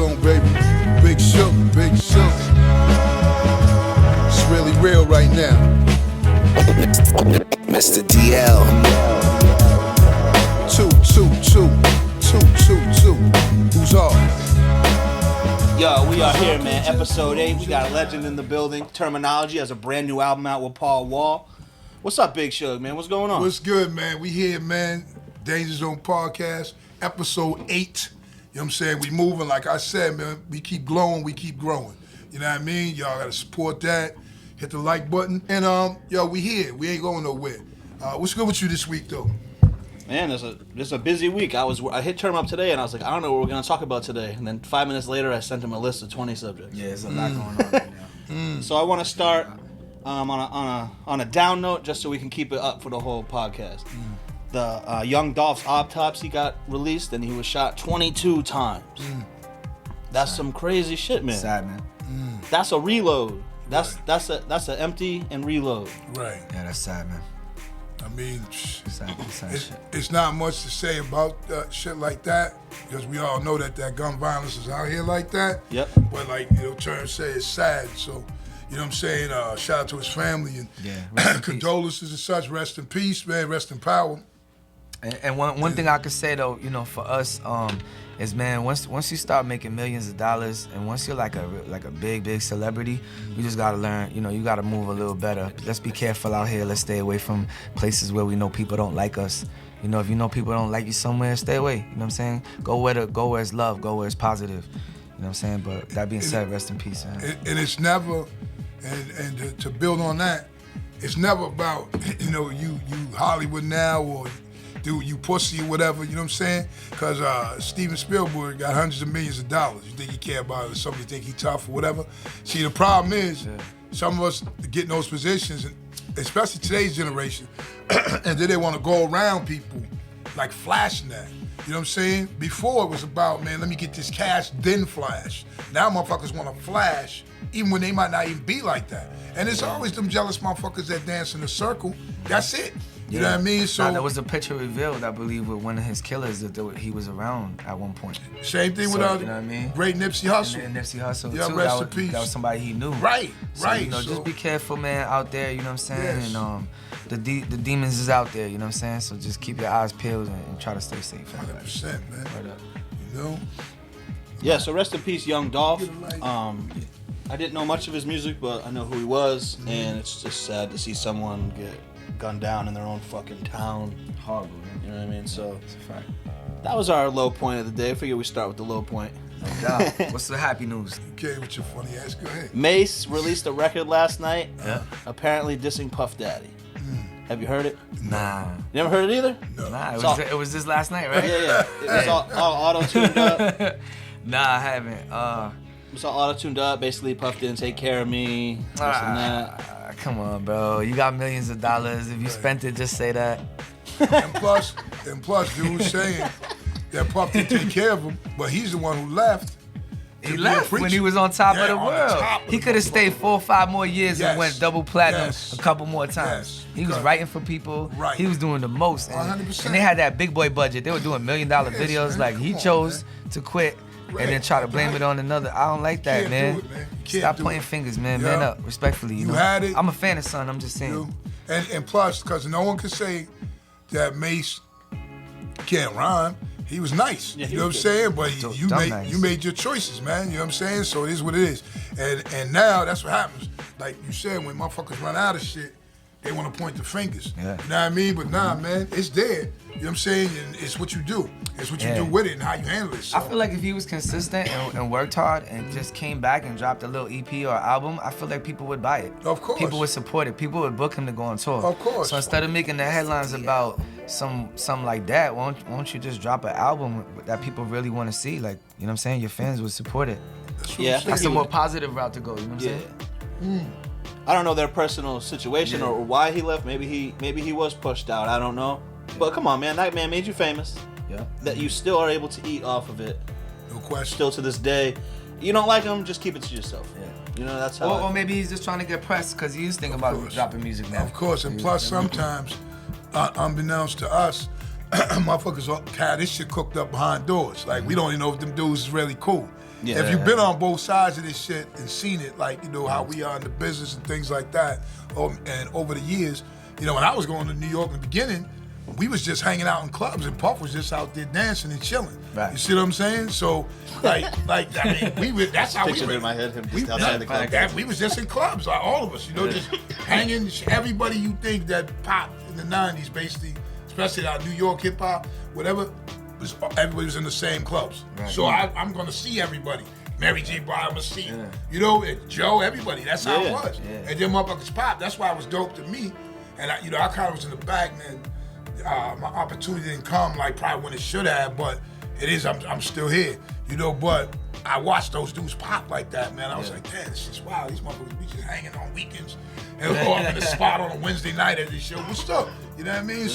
zone, baby. Big Shug, big Shug. It's really real right now. Mr. DL. 222, 222. Who's off? Yo, we are here, man. Episode 8. We got a legend in the building. Termanology has a brand new album out with Paul Wall. What's up, Big Shug, man? What's going on? What's good, man? We here, man. Danger Zone Podcast, episode 8. You know what I'm saying? We moving, like I said, man. We keep glowing, we keep growing. You know what I mean? Y'all gotta support that. Hit the like button. And yo, we here. We ain't going nowhere. What's good with you this week, though? Man, it's a busy week. I hit Term up today, and I was like, I don't know what we're gonna talk about today. And then 5 minutes later, I sent him a list of 20 subjects. Yeah, there's a lot going on right now. So I want to start on a down note, just so we can keep it up for the whole podcast. The young Dolph's autopsy got released, and he was shot 22 times. That's some crazy shit, man. Sad, man. That's a reload. That's an empty and reload. Right. Yeah, that's sad, man. I mean, Sad shit. it's not much to say about shit like that, because we all know that gun violence is out here like that. Yep. But like, Term say, it's sad. So, you know what I'm saying? Shout out to his family and condolences and such. Rest in peace, man. Rest in power. And one thing I could say though, for us, is, man, once you start making millions of dollars, and once you're like a big celebrity, you just gotta learn. You gotta move a little better. Let's be careful out here. Let's stay away from places where we know people don't like us. If you know people don't like you somewhere, stay away. You know what I'm saying? Go where it's love. Go where it's positive. You know what I'm saying? But that being said, rest in peace, man. And it's never, and to build on that, it's never about you Hollywood now or dude, you pussy or whatever, you know what I'm saying? Because Steven Spielberg got hundreds of millions of dollars. You think he care about it, or somebody think he tough or whatever? See, the problem is, some of us get in those positions, and especially today's generation, and then they want to go around people like flashing that. You know what I'm saying? Before it was about, man, let me get this cash, then flash. Now motherfuckers want to flash, even when they might not even be like that. And it's always them jealous motherfuckers that dance in a circle. That's it. You know what I mean? So there was a picture revealed, I believe, with one of his killers that he was around at one point. Same thing with you know what I mean? Great Nipsey Hussle. And Nipsey Hussle yeah, too. Rest in peace. That was somebody he knew. Right. So, just be careful, man, out there. You know what I'm saying? Yes. And the demons is out there. You know what I'm saying? So just keep your eyes peeled and try to stay safe. 100%, man. Right up. Yeah. So rest in peace, young Dolph. I didn't know much of his music, but I know who he was, and it's just sad to see someone get gunned down in their own fucking town. Horrible, man. You know what I mean? So It's a fact. that was our low point of the day. I figure we start with the low point. What's the happy news? Okay, with your funny ass, go ahead. Mase released a record last night, apparently dissing Puff Daddy. Have you heard it? Nah. You never heard it either? Nah, it was this last night, right? Yeah. It was all auto-tuned up. Nah, I haven't. It's all auto-tuned up. Basically, Puff didn't take care of me. This and that. Come on, bro. You got millions of dollars. If you spent it, just say that. And plus, dude saying that Puff didn't take care of him, but he's the one who left. He left when he was on top of the world. He could have stayed 4 or 5 more years and went double platinum a couple more times. He was writing for people. Right. He was doing the most. 100%. And they had that big boy budget. They were doing $1 million videos. Man. Like, he chose to quit and then try to blame it on another. I don't like that, man. Stop pointing fingers, man. Man up, respectfully. You know? had it. I'm a fan of Son. I'm just saying. And plus, because no one can say that Mase can't rhyme. He was nice. Yeah, you know what I'm saying? But you nice. made your choices, man. You know what I'm saying? So it is what it is. And now that's what happens. Like you said, when motherfuckers run out of shit, they want to point the fingers. Yeah. You know what I mean? But nah, man, it's there. You know what I'm saying? And it's what you do. It's what you do with it and how you handle it. So. I feel like if he was consistent and worked hard and just came back and dropped a little EP or album, I feel like people would buy it. Of course. People would support it. People would book him to go on tour. Of course. So instead of making the headlines about something like that, why don't you just drop an album that people really want to see? Like, you know what I'm saying? Your fans would support it. That's the more positive route to go, you know what I'm saying? I don't know their personal situation or why he left. Maybe he was pushed out. I don't know. But come on, man. That man made you famous. Yeah. That you still are able to eat off of it. No question. Still to this day. You don't like him, just keep it to yourself. Yeah. You know, that's how. Or maybe he's just trying to get press because he is thinking about dropping music now. Of course. And plus, sometimes, unbeknownst to us, motherfuckers had this shit cooked up behind doors. Like, we don't even know if them dudes is really cool. Yeah. If you've been on both sides of this shit and seen it, like, you know, how we are in the business and things like that, and over the years, you know, when I was going to New York in the beginning, we was just hanging out in clubs and Puff was just out there dancing and chilling. Right. You see what I'm saying? So, I mean, that's how Picture we in my head, him we, just outside the club. we was just in clubs, like all of us, you know, just hanging. Everybody you think that popped in the 90s, basically, especially our New York hip hop, whatever, everybody was in the same clubs. Right. So I'm going to see everybody. Mary J. Blige, I'm going to see, you know, and Joe, everybody. That's how it was. Yeah. And then motherfuckers pop. That's why it was dope to me. And, I kind of was in the back, man. My opportunity didn't come like probably when it should have, but it is. I'm still here, you know. But I watched those dudes pop like that, man. I was like, damn, this is wild. These motherfuckers be just hanging on weekends and go up in the spot on a Wednesday night at this show. What's up? You know what I mean?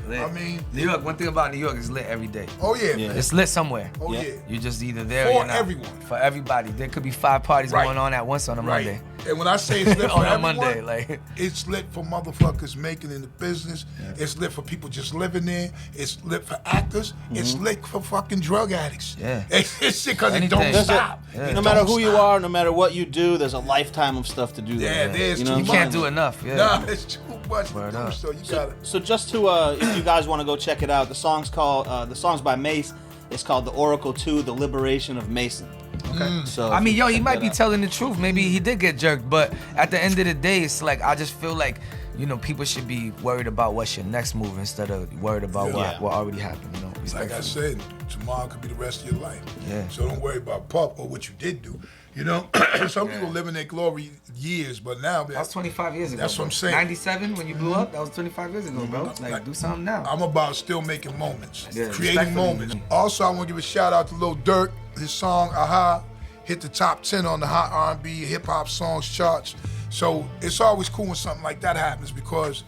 Lit. I mean, New York. One thing about New York is lit every day. oh yeah, man. It's lit somewhere. Oh yeah. You're just either there or For you're not. everyone. For everybody. There could be 5 parties Right. going on at once on a Right. Monday. And when I say it's lit for On a everyone, Monday, like it's lit for motherfuckers making in the business. It's lit for people just living there. It's lit for actors. It's lit for fucking drug addicts. Yeah. It's shit because it don't Anything. stop. Yeah. It No matter don't who you stop. are, no matter what you do, there's a lifetime of stuff to do there. Yeah, there's You know too what you I'm can't saying? do enough. Yeah. Nah, it's too much to Word do, up. so you gotta. So just to, if you guys want to go check it out, the song's by Mase. It's called The Oracle 2, The Liberation of Mason. Okay. So I mean, yo, he check might that be out. telling the truth. Maybe he did get jerked, but at the end of the day, it's like I just feel like, you know, people should be worried about what's your next move instead of worried about Yeah. what already happened. You know, Like I said, tomorrow could be the rest of your life. Yeah. So don't worry about Pup or what you did do. You know, some people live in their glory years, but now That was 25 years ago. That's what I'm bro. saying. 97 when you blew up. That was 25 years ago, bro. Like, do something now. I'm about still making moments, Yeah, creating respectfully. moments. Also, I want to give a shout out to Lil Durk. His song "Aha" hit the top 10 on the Hot R&B Hip Hop Songs charts. So it's always cool when something like that happens because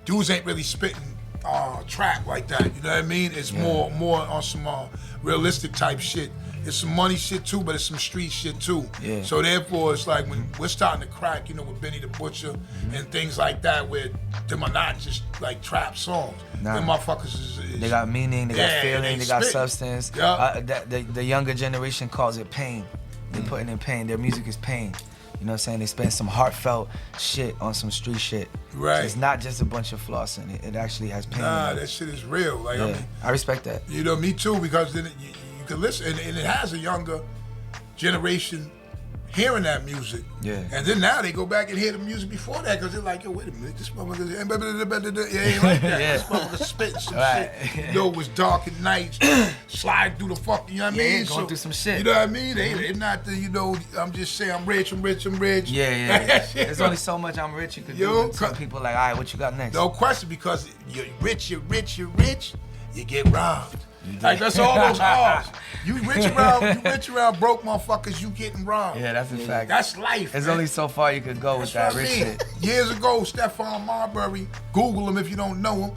dudes ain't really spitting trap like that. You know what I mean? It's more on some realistic type shit. It's some money shit too, but it's some street shit too. Yeah. So therefore, it's like when we're starting to crack, you know, with Benny the Butcher and things like that, where them are not just like trap songs. Nah. Them motherfuckers is They got meaning, they got Yeah, feeling, they they got spit. substance. Yeah. The younger generation calls it pain. They putting in pain. Their music is pain. You know what I'm saying? They spend some heartfelt shit on some street shit. Right. So it's not just a bunch of flossing. It actually has pain. Nah, in it. that shit is real. Like Yeah. I mean, I respect that. you know, me too, because then you can listen, and it has a younger generation hearing that music. Yeah. And then now they go back and hear the music before that because they're like, yo, wait a minute, this motherfucker ain't like that. Yeah. This motherfucker spitting some Right. shit. You know, it was dark at night, slide through the fucking, you know what I Yeah, mean? going through some shit. You know what I mean? They not the, you know, I'm just saying, I'm rich. Yeah. There's only so much I'm rich you could Yo, do. Some people like, all right, what you got next? No question, because you're rich, you get robbed. Like that's all those R's. You rich around broke motherfuckers, you getting robbed. Yeah, that's a fact. That's life. There's man. only so far you could go with That's that what I rich mean. shit. Years ago, Stephon Marbury, Google him if you don't know him.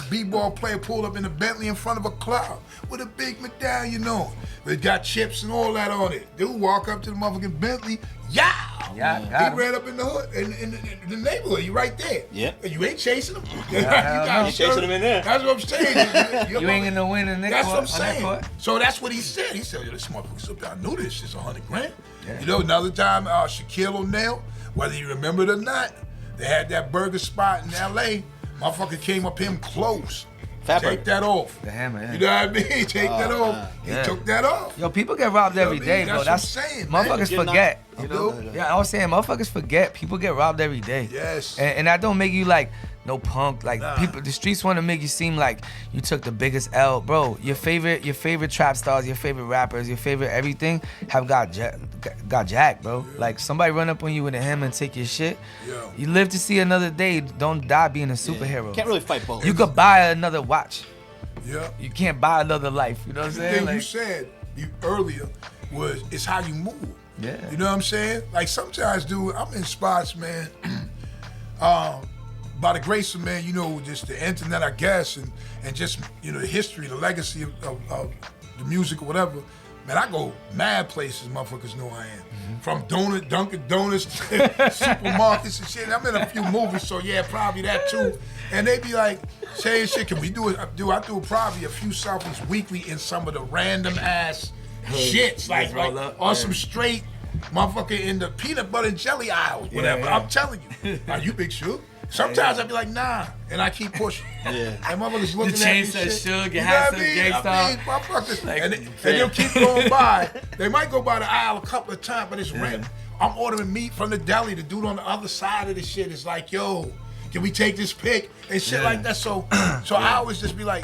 B-ball player pulled up in a Bentley in front of a club with a big medallion on. It got chips and all that on it. Dude walk up to the motherfucking Bentley, Yeah, He got him. ran up in the hood, in the neighborhood. You right there. Yep. You ain't chasing him. hell no. You chasing him in there. That's what I'm saying. You ain't gonna win in that That's court. what I'm on that saying. court. So that's what he said. He said, yo, this motherfucker's up there. I knew this. It's $100 grand. Yeah. You know, another time, Shaquille O'Neal, whether you remember it or not, they had that burger spot in L.A. Motherfucker came up him close. Fat Take burger. that off. The hammer, yeah. You know what I mean? Take that off. He Yeah. took that off. Yo, people get robbed You know every what I mean? day, bro. That's what I'm saying, man. motherfuckers Getting forget. You You know? know? Yeah, I was saying motherfuckers forget. People get robbed every day. Yes. And that don't make you like no punk. Like Nah. people, the streets want to make you seem like you took the biggest L, bro. Your favorite trap stars, your favorite rappers, your favorite everything have got jacked, bro. Yeah. Like somebody run up on you with a hammer and take your shit. Yeah. You live to see another day. Don't die being a superhero. Can't really fight both. You could buy another watch. Yeah. You can't buy another life. You know what I'm The saying? thing you Like, said earlier was it's how you move. Yeah. You know what I'm saying? Like sometimes, dude, I'm in spots, man. By the grace of man, you know, just the internet, I guess, and just, you know, the history, the legacy of the music or whatever. Man, I go mad places, motherfuckers know I am. From Dunkin' Donuts to supermarkets and shit. I'm in a few movies, so yeah, probably that too. And they be like saying shit, can we do it? I do probably a few selfies weekly in some of the random ass shits, like roll up, on some straight motherfucker in the peanut butter and jelly aisles, whatever. yeah. I'm telling you, are you Big Shug? Sometimes I be like, nah, and I keep pushing. Yeah. And motherfuckers looking The at me. chain says shit. Shug, You your know hat what says Gangsta. I mean, motherfuckers, Like, and they'll keep going by. They might go by the aisle a couple of times, but it's random. I'm ordering meat from the deli. The dude on the other side of the shit is like, yo, can we take this pic? And shit like that. So I always just be like,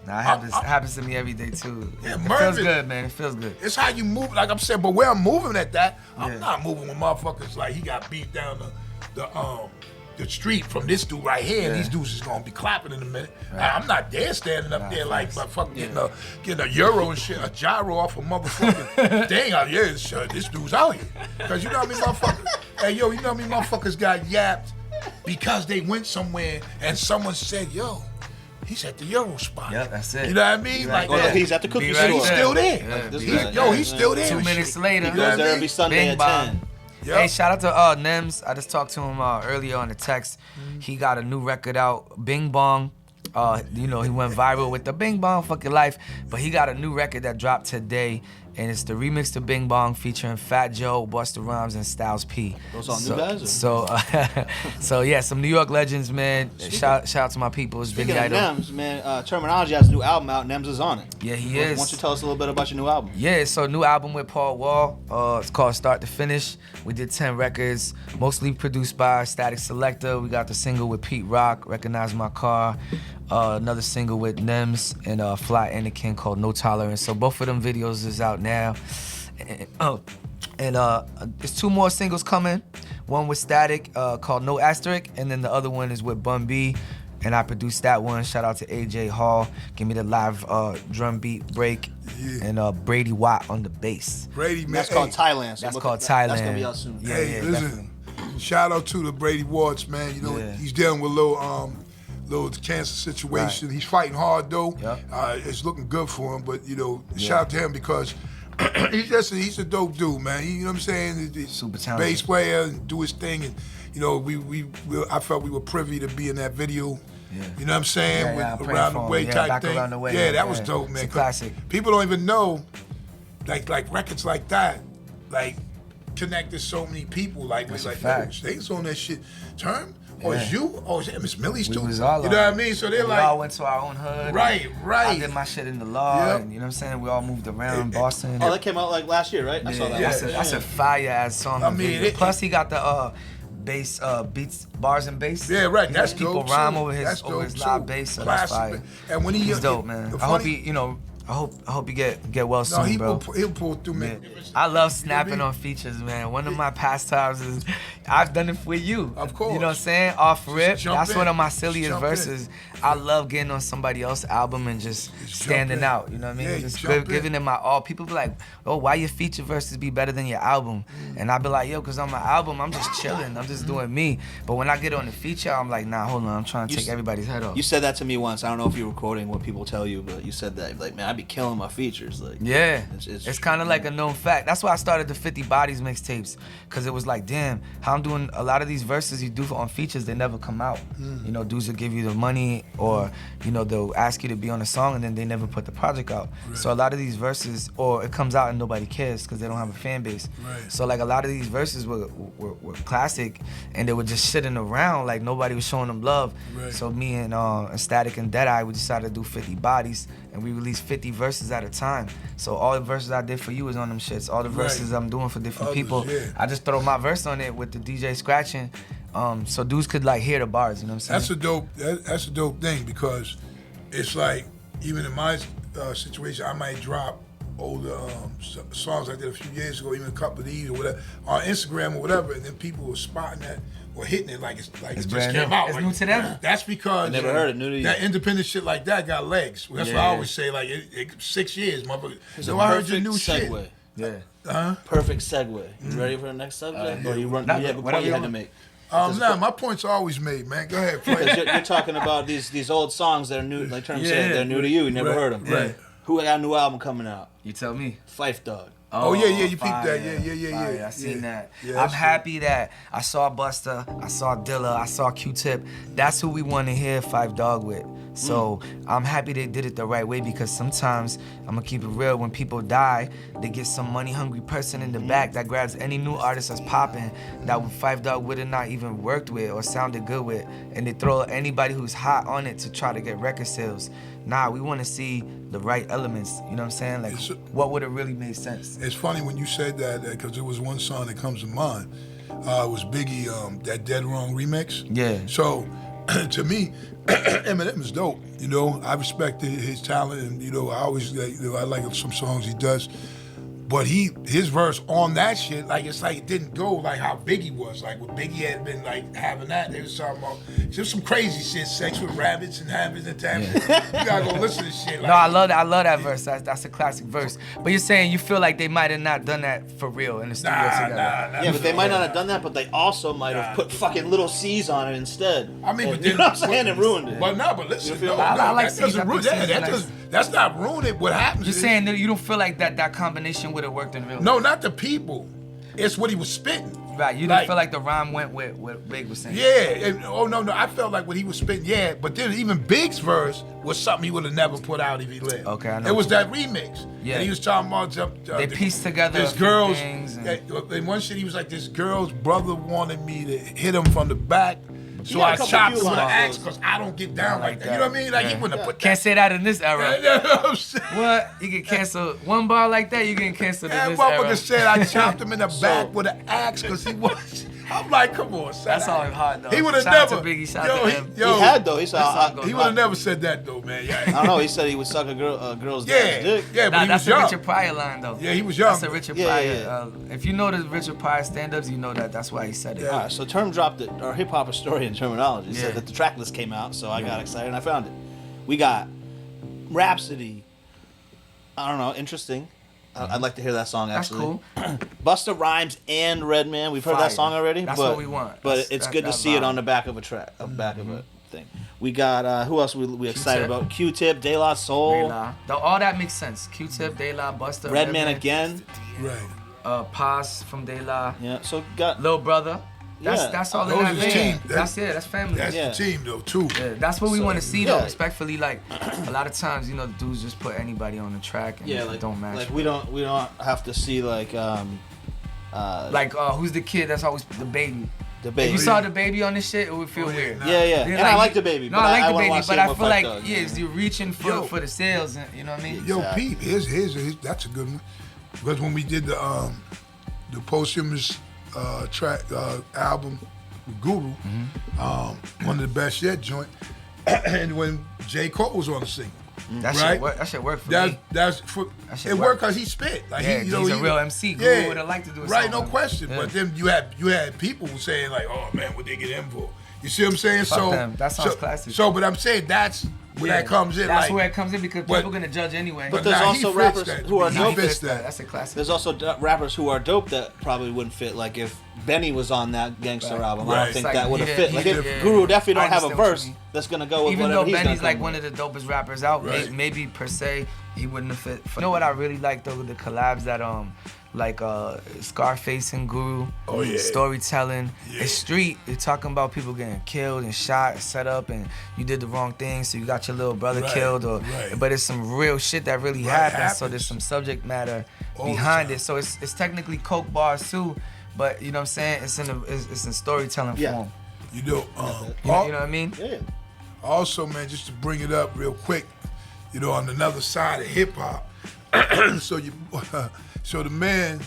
Nah, it happens to me every day too. Yeah, it Mervin, feels good, man. It feels good. it's how you move, like I'm saying, but where I'm moving at that, I'm not moving with motherfuckers like he got beat down the street from this dude right here, and these dudes is gonna be clapping in a minute. Right. I'm not there standing up there like motherfucking getting a euro and shit, a gyro off a motherfucking thing out here. This dude's out here. Cause you know what I mean, motherfuckers. Hey yo, you know what I mean, motherfuckers got yapped because they went somewhere and someone said, yo, he's at the Euro spot. Yep, that's it. You know what I mean? Exactly. Like Or he's at the cookie Be store. right he's there. still there. Yeah, He's still there. 2 and minutes shit. later. You know Goes what I there mean? every Sunday Bing at bong. 10. Yep. Hey, shout out to Nems. I just talked to him earlier on the text. He got a new record out, Bing Bong. You know, he went viral with the Bing Bong Fucking Life, but he got a new record that dropped today, and it's the remix to Bing Bong featuring Fat Joe, Busta Rhymes, and Styles P. Those all new guys? Or? So yeah, some New York legends, man. Shout out to my people. It's Speaking Billy of Idol. Nems, man, Termanology has a new album out. Nems is on it. Yeah, he Why is. don't you tell us a little bit about your new album? Yeah, so new album with Paul Wall. It's called Start to Finish. We did 10 records, mostly produced by Static Selector. We got the single with Pete Rock, Recognize My Car. Another single with Nems and Fly Anakin called No Tolerance. So both of them videos is out now. And there's 2 more singles coming. One with Static called No Asterisk, and then the other one is with Bun B. And I produced that one. Shout out to AJ Hall. Give me the live drum beat break. Yeah. And Brady Watt on the bass. Brady, man. That's called Thailand. So That's look called at that. That's Thailand. gonna be out soon. Yeah, Hey, listen. Shout out to the Brady Watts, man. You know, he's dealing with a little cancer situation. Right. He's fighting hard though. Yep. It's looking good for him, but you know, shout out to him because he's a dope dude, man. You know what I'm saying? He's super talented. Bass player and do his thing, and you know, I felt we were privy to be in that video. Yeah. You know what I'm saying? With Around the Way type thing. Around the Way. Yeah, that was dope, man. It's a classic. People don't even know, like records like that, like connected so many people. Like, That's like, fact. they was on that shit. Term? Oh, it's you? Oh, it's Miss Millie's too? Was all you know what I mean? So they're we like, all went to our own hood. Right. I did my shit in the law. Yep. And, you know what I'm saying? We all moved around Boston. Oh, that came out like last year, right? I saw that. That's a fire ass song. I mean, plus he got the bass beats, bars and bass. Yeah, right. He That's lets people dope rhyme too. over That's his dope live too. bass. So Classic, that's fire. man. And when He's dope, man. I hope he, I hope he get well soon, he'll bro. pull through, man. I love snapping on features, man. One of my pastimes is I've done it for you. Of course. You know what I'm saying? Off rip. That's in. one of my silliest Jump verses. I love getting on somebody else's album and just standing out. You know what I mean? Yeah, just jump giving it my all. People be like, oh, why your feature verses be better than your album? And I be like, yo, because on my album, I'm just chilling. I'm just doing me. But when I get on the feature, I'm like, nah, hold on. I'm trying to take everybody's head off. You said that to me once. I don't know if you were quoting what people tell you, but you said that. Like, man, I be killing my features. Like, yeah, it's kind of like a known fact. That's why I started the 50 Bodies mixtapes, because it was like, damn, how I'm doing a lot of these verses you do on features, they never come out. You know, dudes will give you the money, or you know, they'll ask you to be on a song and then they never put the project out. Right. So a lot of these verses, or it comes out and nobody cares because they don't have a fan base. Right. So like a lot of these verses were classic, and they were just sitting around, like nobody was showing them love. Right. So me and Static and Deadeye, we decided to do 50 Bodies, and we released 50 verses at a time. So all the verses I did for you is on them shits. All the verses I'm doing for different people, I just throw my verse on it with the DJ scratching, so dudes could like hear the bars. You know what I'm saying? That's a dope thing, because it's like, even in my situation, I might drop older songs I did a few years ago, even a couple of these or whatever, on Instagram or whatever, and then people were spotting that or hitting it like it just came out. It's like, new to them. That's because I never heard it. New to you. That independent shit like that got legs. That's what I always say. Like 6 years, motherfucker. So I heard your new segue. shit. Yeah. Perfect segue. You ready for the next subject? Or you have a point you had to make? No, my point's always made, man. Go ahead, play. You're talking about these old songs that are new, like Term said, they're new to you. You never heard them. Right. Who got a new album coming out? You tell me. Phife Dawg. Oh yeah, you peeped fire. that. Yeah. I seen that. Yeah, I'm happy that I saw Busta, I saw Dilla, I saw Q-Tip. That's who we want to hear Phife Dawg with. So I'm happy they did it the right way, because sometimes, I'm gonna keep it real, when people die, they get some money hungry person in the back that grabs any new artist that's popping that Five Dog would have not even worked with or sounded good with, and they throw anybody who's hot on it to try to get record sales. Nah, we want to see the right elements, you know what I'm saying? Like, what would have really made sense? It's funny when you said that, because there was one song that comes to mind. It was Biggie, that Dead Wrong remix. Yeah. So, to me, Eminem is dope. You know, I respect his talent, and you know, I always, I like some songs he does. But his verse on that shit, like, it's like it didn't go like how Biggie was. Like, when Biggie had been like having that, they was talking about just some crazy shit, sex with rabbits and habits and tablets. You gotta go listen to shit. Like, No, I love that verse. That's a classic verse. But you're saying you feel like they might have not done that for real in the studio together. Nah. Yeah, but they might not have done that, but they also might have put fucking little C's on it instead. I mean, but you know what I'm saying? And ruined it. But listen, no, I like that C's. doesn't I ruin think C's that. are nice. That's not ruining what happens. You're saying that you don't feel like that combination would have worked in real life? No, not the people. It's what he was spitting. Right, you didn't feel like the rhyme went with what Big was saying? Yeah, and, no, I felt like what he was spitting, yeah, but then even Big's verse was something he would have never put out if he lived. Okay, I know. It was that remix. Yeah. And he was talking about... They pieced together this a few girl's... things In one shit, he was like, this girl's brother wanted me to hit him from the back, so had a I couple chopped few him with an lines. axe because I don't get down like that. You know what I mean? Like, he wouldn't have put that... Can't say that in this era. You know what I'm saying? What? You get canceled. One bar like that, you getting canceled in That this motherfucker era. said I chopped him in the back with an axe because he was... I'm like, come on, son. That's all hard, though. He would have Shout out never... to Biggie, shout out to him. He had, though. He said, He would have never said that, though, man. Yeah. I don't know. He said he would suck a girl's dad's dick. Yeah, but Nah, he that's was a young. Richard Pryor line, though. Yeah, he was young. That's a Richard Yeah, Pryor. yeah. If you know the Richard Pryor stand-ups, you know that's why he said it. All right, so Term dropped our hip-hop historian Termanology. Yeah. Said that the track list came out, so I got excited and I found it. We got Rhapsody. I don't know, interesting. I'd like to hear that song, That's actually. cool. Busta Rhymes and Redman. We've heard Fire. that song already. That's but, what we want. But it's good to see it vibe. on the back of a track, back of a thing. We got, who else we excited Q-Tip. about? Q-Tip, De La Soul, All that makes sense. Q-Tip, De La, Busta, Redman again. Right. Paz from De La, Yeah, so got... Lil Brother. Yeah. That's all in Those that is vein. team. That's family. That's Yeah. the team, though, too. Yeah, that's what we want to see, though. yeah. Respectfully, like a lot of times, the dudes just put anybody on the track and Yeah, it like, don't match. like we don't have to see like who's the kid that's always the baby? the baby. If you saw the baby on this shit, it would feel weird. Yeah, yeah. Then, And I like the baby. No, but I like the wouldn't baby, wanna see but him I with feel Fight like Dog, you're reaching for the sales, and you know what I mean? Yo, Exactly. Pete, here's that's a good one. Because when we did the posthumous track album with Guru, one of the best yet joint, and when J. Cole was on the single. That Right? shit worked for me. It worked because he spit. Like Yeah, he's a real MC. Guru would have liked to do a right, song no with him. question. Yeah. But then you had people saying like, "Oh man, what they get him for?" You see what I'm saying? Fuck them. That sounds classic. So, but I'm saying that's where that comes in. That's like, where it comes in because people are gonna judge anyway. But there's he also fits rappers that. who are He dope. fits that. That's a classic. There's also rappers who are dope that probably wouldn't fit. Like if Benny was on that Gangster album, I Right. don't think It's that like, would have yeah, fit. Like if yeah. Guru definitely I don't have a understand what you verse mean. that's gonna go with Even whatever though he's Benny's gonna like come one with. of the dopest rappers out, Right. maybe per se he wouldn't have fit. You know what I really like though with the collabs that like Scarface and Guru, Oh, yeah. storytelling. Yeah. It's street. You're talking about people getting killed and shot, set up, and you did the wrong thing, so you got your little brother Right, killed. right. But it's some real shit that really Right, happens. So happens. there's some subject matter All the behind time. it. So it's technically coke bars too, but you know what I'm saying? It's in storytelling Yeah. form. You know, You know what I mean? Yeah. also, man, just to bring it up real quick, on another side of hip hop. So the man,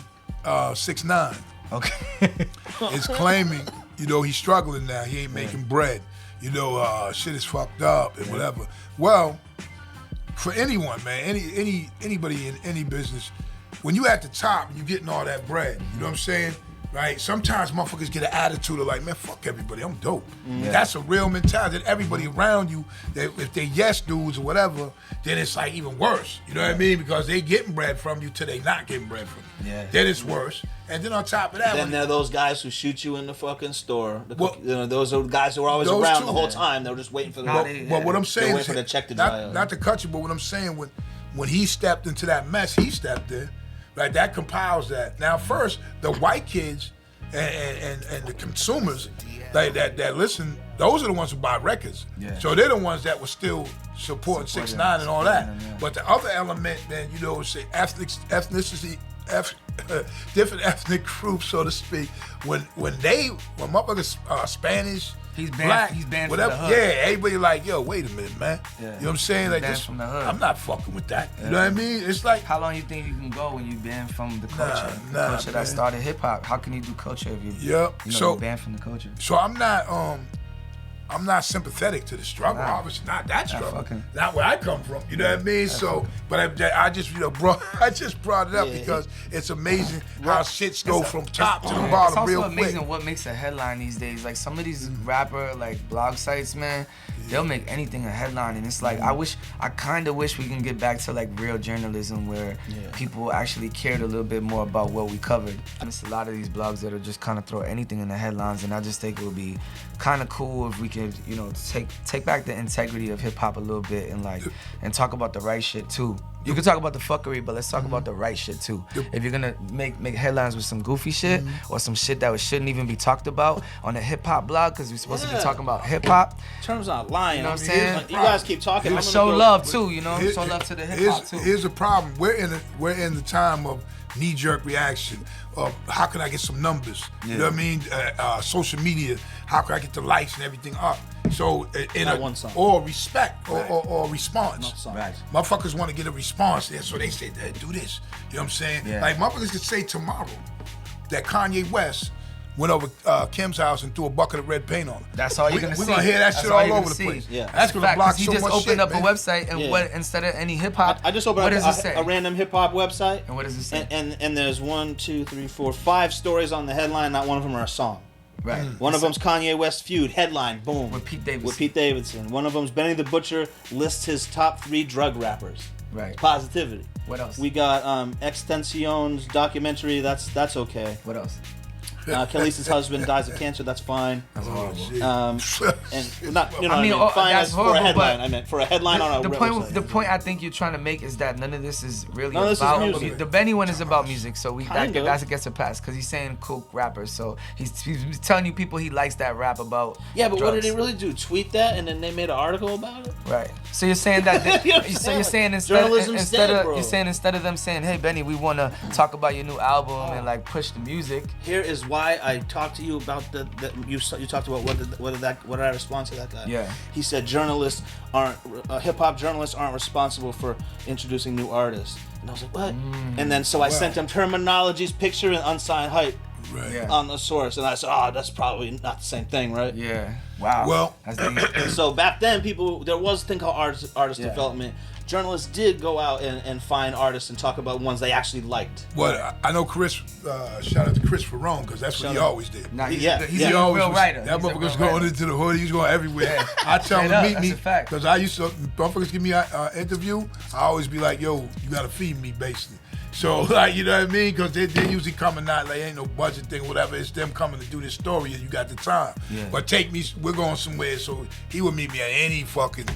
6ix9ine, Okay. is claiming, he's struggling now. He ain't making bread. Shit is fucked up and whatever. Well, for anyone, man, anybody in any business, when you at the top and you getting all that bread, you know what I'm saying? Right? Sometimes motherfuckers get an attitude of like, man, fuck everybody, I'm dope. That's a real mentality. That everybody around you, if they yes dudes or whatever, then it's like even worse. You know what I mean? Because they getting bread from you till they not getting bread from you. Yeah. Then it's worse. And then on top of that, Then there are those guys who shoot you in the fucking store. Well, Those are guys who are always those around two, the whole man. time. They're just waiting for the. But what I'm saying waiting is, for the check to dry not to cut you, but what I'm saying, when he stepped into that mess, he stepped in, right? That compiles that. Now, first, the white kids and the consumers that listen those are the ones who buy records. Yeah. So they're the ones that were still supporting 6ix9ine and all that. Supporting him, yeah. But the other element, man, you know, say ethnicity, different ethnic groups, so to speak. When motherfuckers Spanish, He's banned- black, he's banned from whatever. the hood. Yeah, everybody like, yo, wait a minute, man. Yeah. You know what I'm saying? He's Like banned this, from the hood. I'm not fucking with that. Yeah. You know what I mean? It's like, How long you think you can go when you banned from the culture? The nah, culture man. that started hip hop. How can you do culture if you, Yep. you know, So- you're banned from the culture? so I'm not sympathetic to the struggle. Nah. Obviously, not that struggle. fucking- Not where I come from. You know what I mean? So, but I just, you know, brought it up Yeah. because it's amazing how shits go from top to the It's bottom also real amazing quick. what makes a headline these days. Like some of these rapper like blog sites, man, they'll make anything a headline, and it's like I kind of wish we can get back to like real journalism where people actually cared a little bit more about what we covered. And it's a lot of these blogs that are just kind of throw anything in the headlines, and I just think it would be kind of cool if we could, you know, take back the integrity of hip hop a little bit and talk about the right shit too. You can talk about the fuckery, but let's talk about the right shit too. If you're gonna make headlines with some goofy shit or some shit that shouldn't even be talked about on a hip hop blog because we're supposed to be talking about hip hop, Terms not lying. You know what I'm I mean, saying? like, you guys keep talking. I'm but gonna show go- love too, you know, show love to the hip hop too. Here's the problem. We're in the time of knee-jerk reaction of how can I get some numbers? You know what I mean? Social media, how can I get the likes and everything up? So Not one song. or respect or response. No song. Right. Motherfuckers want to get a response there, so they say, do this. You know what I'm saying? Yeah. Like motherfuckers could say tomorrow that Kanye West went over Kim's house and threw a bucket of red paint on her. That's all you're gonna see. We're gonna hear that That's shit all all you're over gonna the see. place. Yeah. That's gonna Fact, block 'cause he so just much opened shit, up man. a website and Yeah. what instead of any hip hop, I just opened what up does it say? a random hip hop website. And what does it say? And there's 1, 2, 3, 4, 5 stories on the headline. Not one of them are a song. Right. One of them's Kanye West feud headline. Boom. With Pete Davidson. With Pete Davidson. One of them's Benny the Butcher lists his top 3 drug rappers. Right. Positivity. What else? We got Extension's documentary. That's okay. What else? Khaleesi's husband dies of cancer. That's fine. Oh, shit. And not, you know, I mean, fine that's as for a horrible, headline. but I meant for a headline on a website. The point I think you're trying to make is that none of this is really None of this is about music. The Benny one is about music, so Kind of. that gets a pass because he's saying cool rappers, so he's telling you people he likes that rap about. Yeah, but what did drugs. he really do? Tweet that, and then they made an article about it. Right. So you're saying that? You know what I'm So you're saying? saying Journalism's dead, bro. instead of them saying, "Hey Benny, we want to talk about your new album and like push the music." Here is why I talked to you about you talked about what did I respond to that guy? Yeah. He said journalists aren't hip hop journalists aren't responsible for introducing new artists, and I was like, what? And then so I sent him Termanology's picture and unsigned hype Right. Yeah. on the source, and I said, oh, that's probably not the same thing, right? Yeah. Wow. Well- That's the, So back then, there was a thing called artist Yeah. development. Journalists did go out and find artists and talk about ones they actually liked. Well, I know Chris. Shout out to Chris Ferrone because that's what he Shout out. always did. nah, he's Yeah, a, he's yeah. a He always real was, writer. That He's a motherfucker was real going writer. into the hood. He was going everywhere. I tell Straight him up, to meet that's me a fact. because I used to. Motherfuckers give me an interview. I always be like, "Yo, you gotta feed me, basically." So like, you know what I mean? Because they usually coming out like ain't no budget thing, or whatever. It's them coming to do this story, and you got the time. Yeah. But take me. We're going somewhere, so he would meet me at any fucking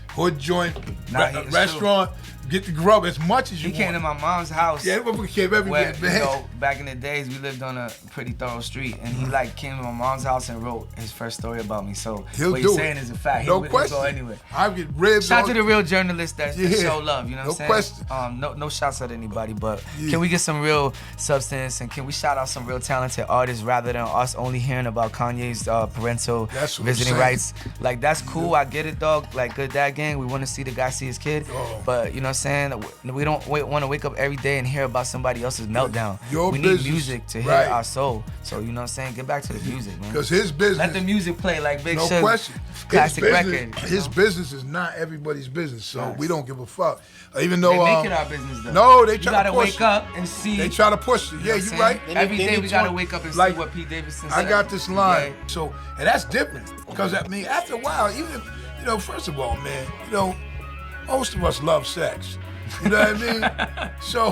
hood joint, It's restaurant. Get the grub as much as you He came to want. my mom's house. Yeah, that motherfucker came everywhere, Where, man. you know, back in the days, we lived on a pretty thorough street, and he like came to my mom's house and wrote his first story about me. So He'll what do you're it. saying is a fact. No He'll question. go anywhere. I get ribs. Shout all- to the real journalists that Yeah. show love. You know what No I'm saying? question. No shouts at anybody, but Yeah. can we get some real substance and can we shout out some real talented artists rather than us only hearing about Kanye's parental That's what I'm visiting saying. rights? Like that's cool. I get it, dog. Like Good Dad Gang. We want to see the guy see his kid, Oh. but you know what I'm saying? We don't want to wake up every day and hear about somebody else's meltdown. Your we business. need music to heal Right. our soul. So you know what I'm saying? Get back to the music, man. Because his business. Let the music play like Big No Shug. question. Classic his record. business, you His know? business is not everybody's business, so Facts. we don't give a fuck. Even though They make it our business though. No, they You try gotta to push wake it. up and see. They try to push it. Yeah, You know what you I'm right. saying? Every They day need we gotta to- wake up and like, see what Pete Davidson I said. got this line. Yeah. So, and that's different. Because, I mean, after a while, even if, first of all, man, most of us love sex. You know what I mean? So,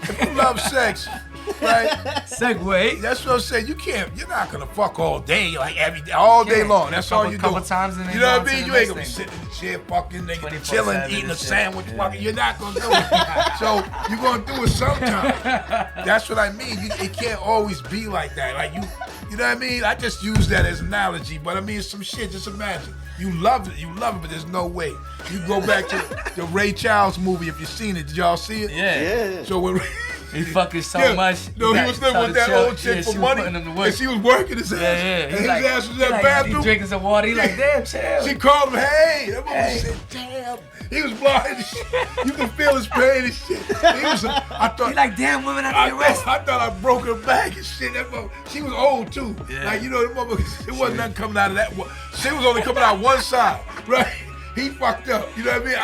if you love sex, right? Segue. That's what I'm saying. You're not gonna fuck all day, like every day, all day can't. long. That's all you do. Couple times and then you know go what I on mean? to You the ain't gonna be next sitting in the chair fucking, nigga, 24/7 chilling, and eating a shit. sandwich, Yeah. fucking. You're not gonna do it. So you're gonna do it sometime. That's what I mean. It can't always be like that. Like You know what I mean? I just use that as an analogy, but I mean, it's some shit. Just imagine. You love it, but there's no way. You go back to the Ray Charles movie, if you've seen it. Did y'all see it? Yeah. So when He fucking so much. No, he was living with that old chick for money, and she was working his ass. Yeah. And his ass was in that bathroom. He's drinking some water. He's like, damn, chill. She called him, hey. That mother said, damn. He was blind as shit. You can feel his pain and shit. I thought. He like, damn, women, I need rest. I thought I broke her back and shit. That mother, she was old too. Yeah. Like, you know, the mother, it wasn't nothing coming out of that one. She was only coming out one side, right? He fucked up. You know what I mean?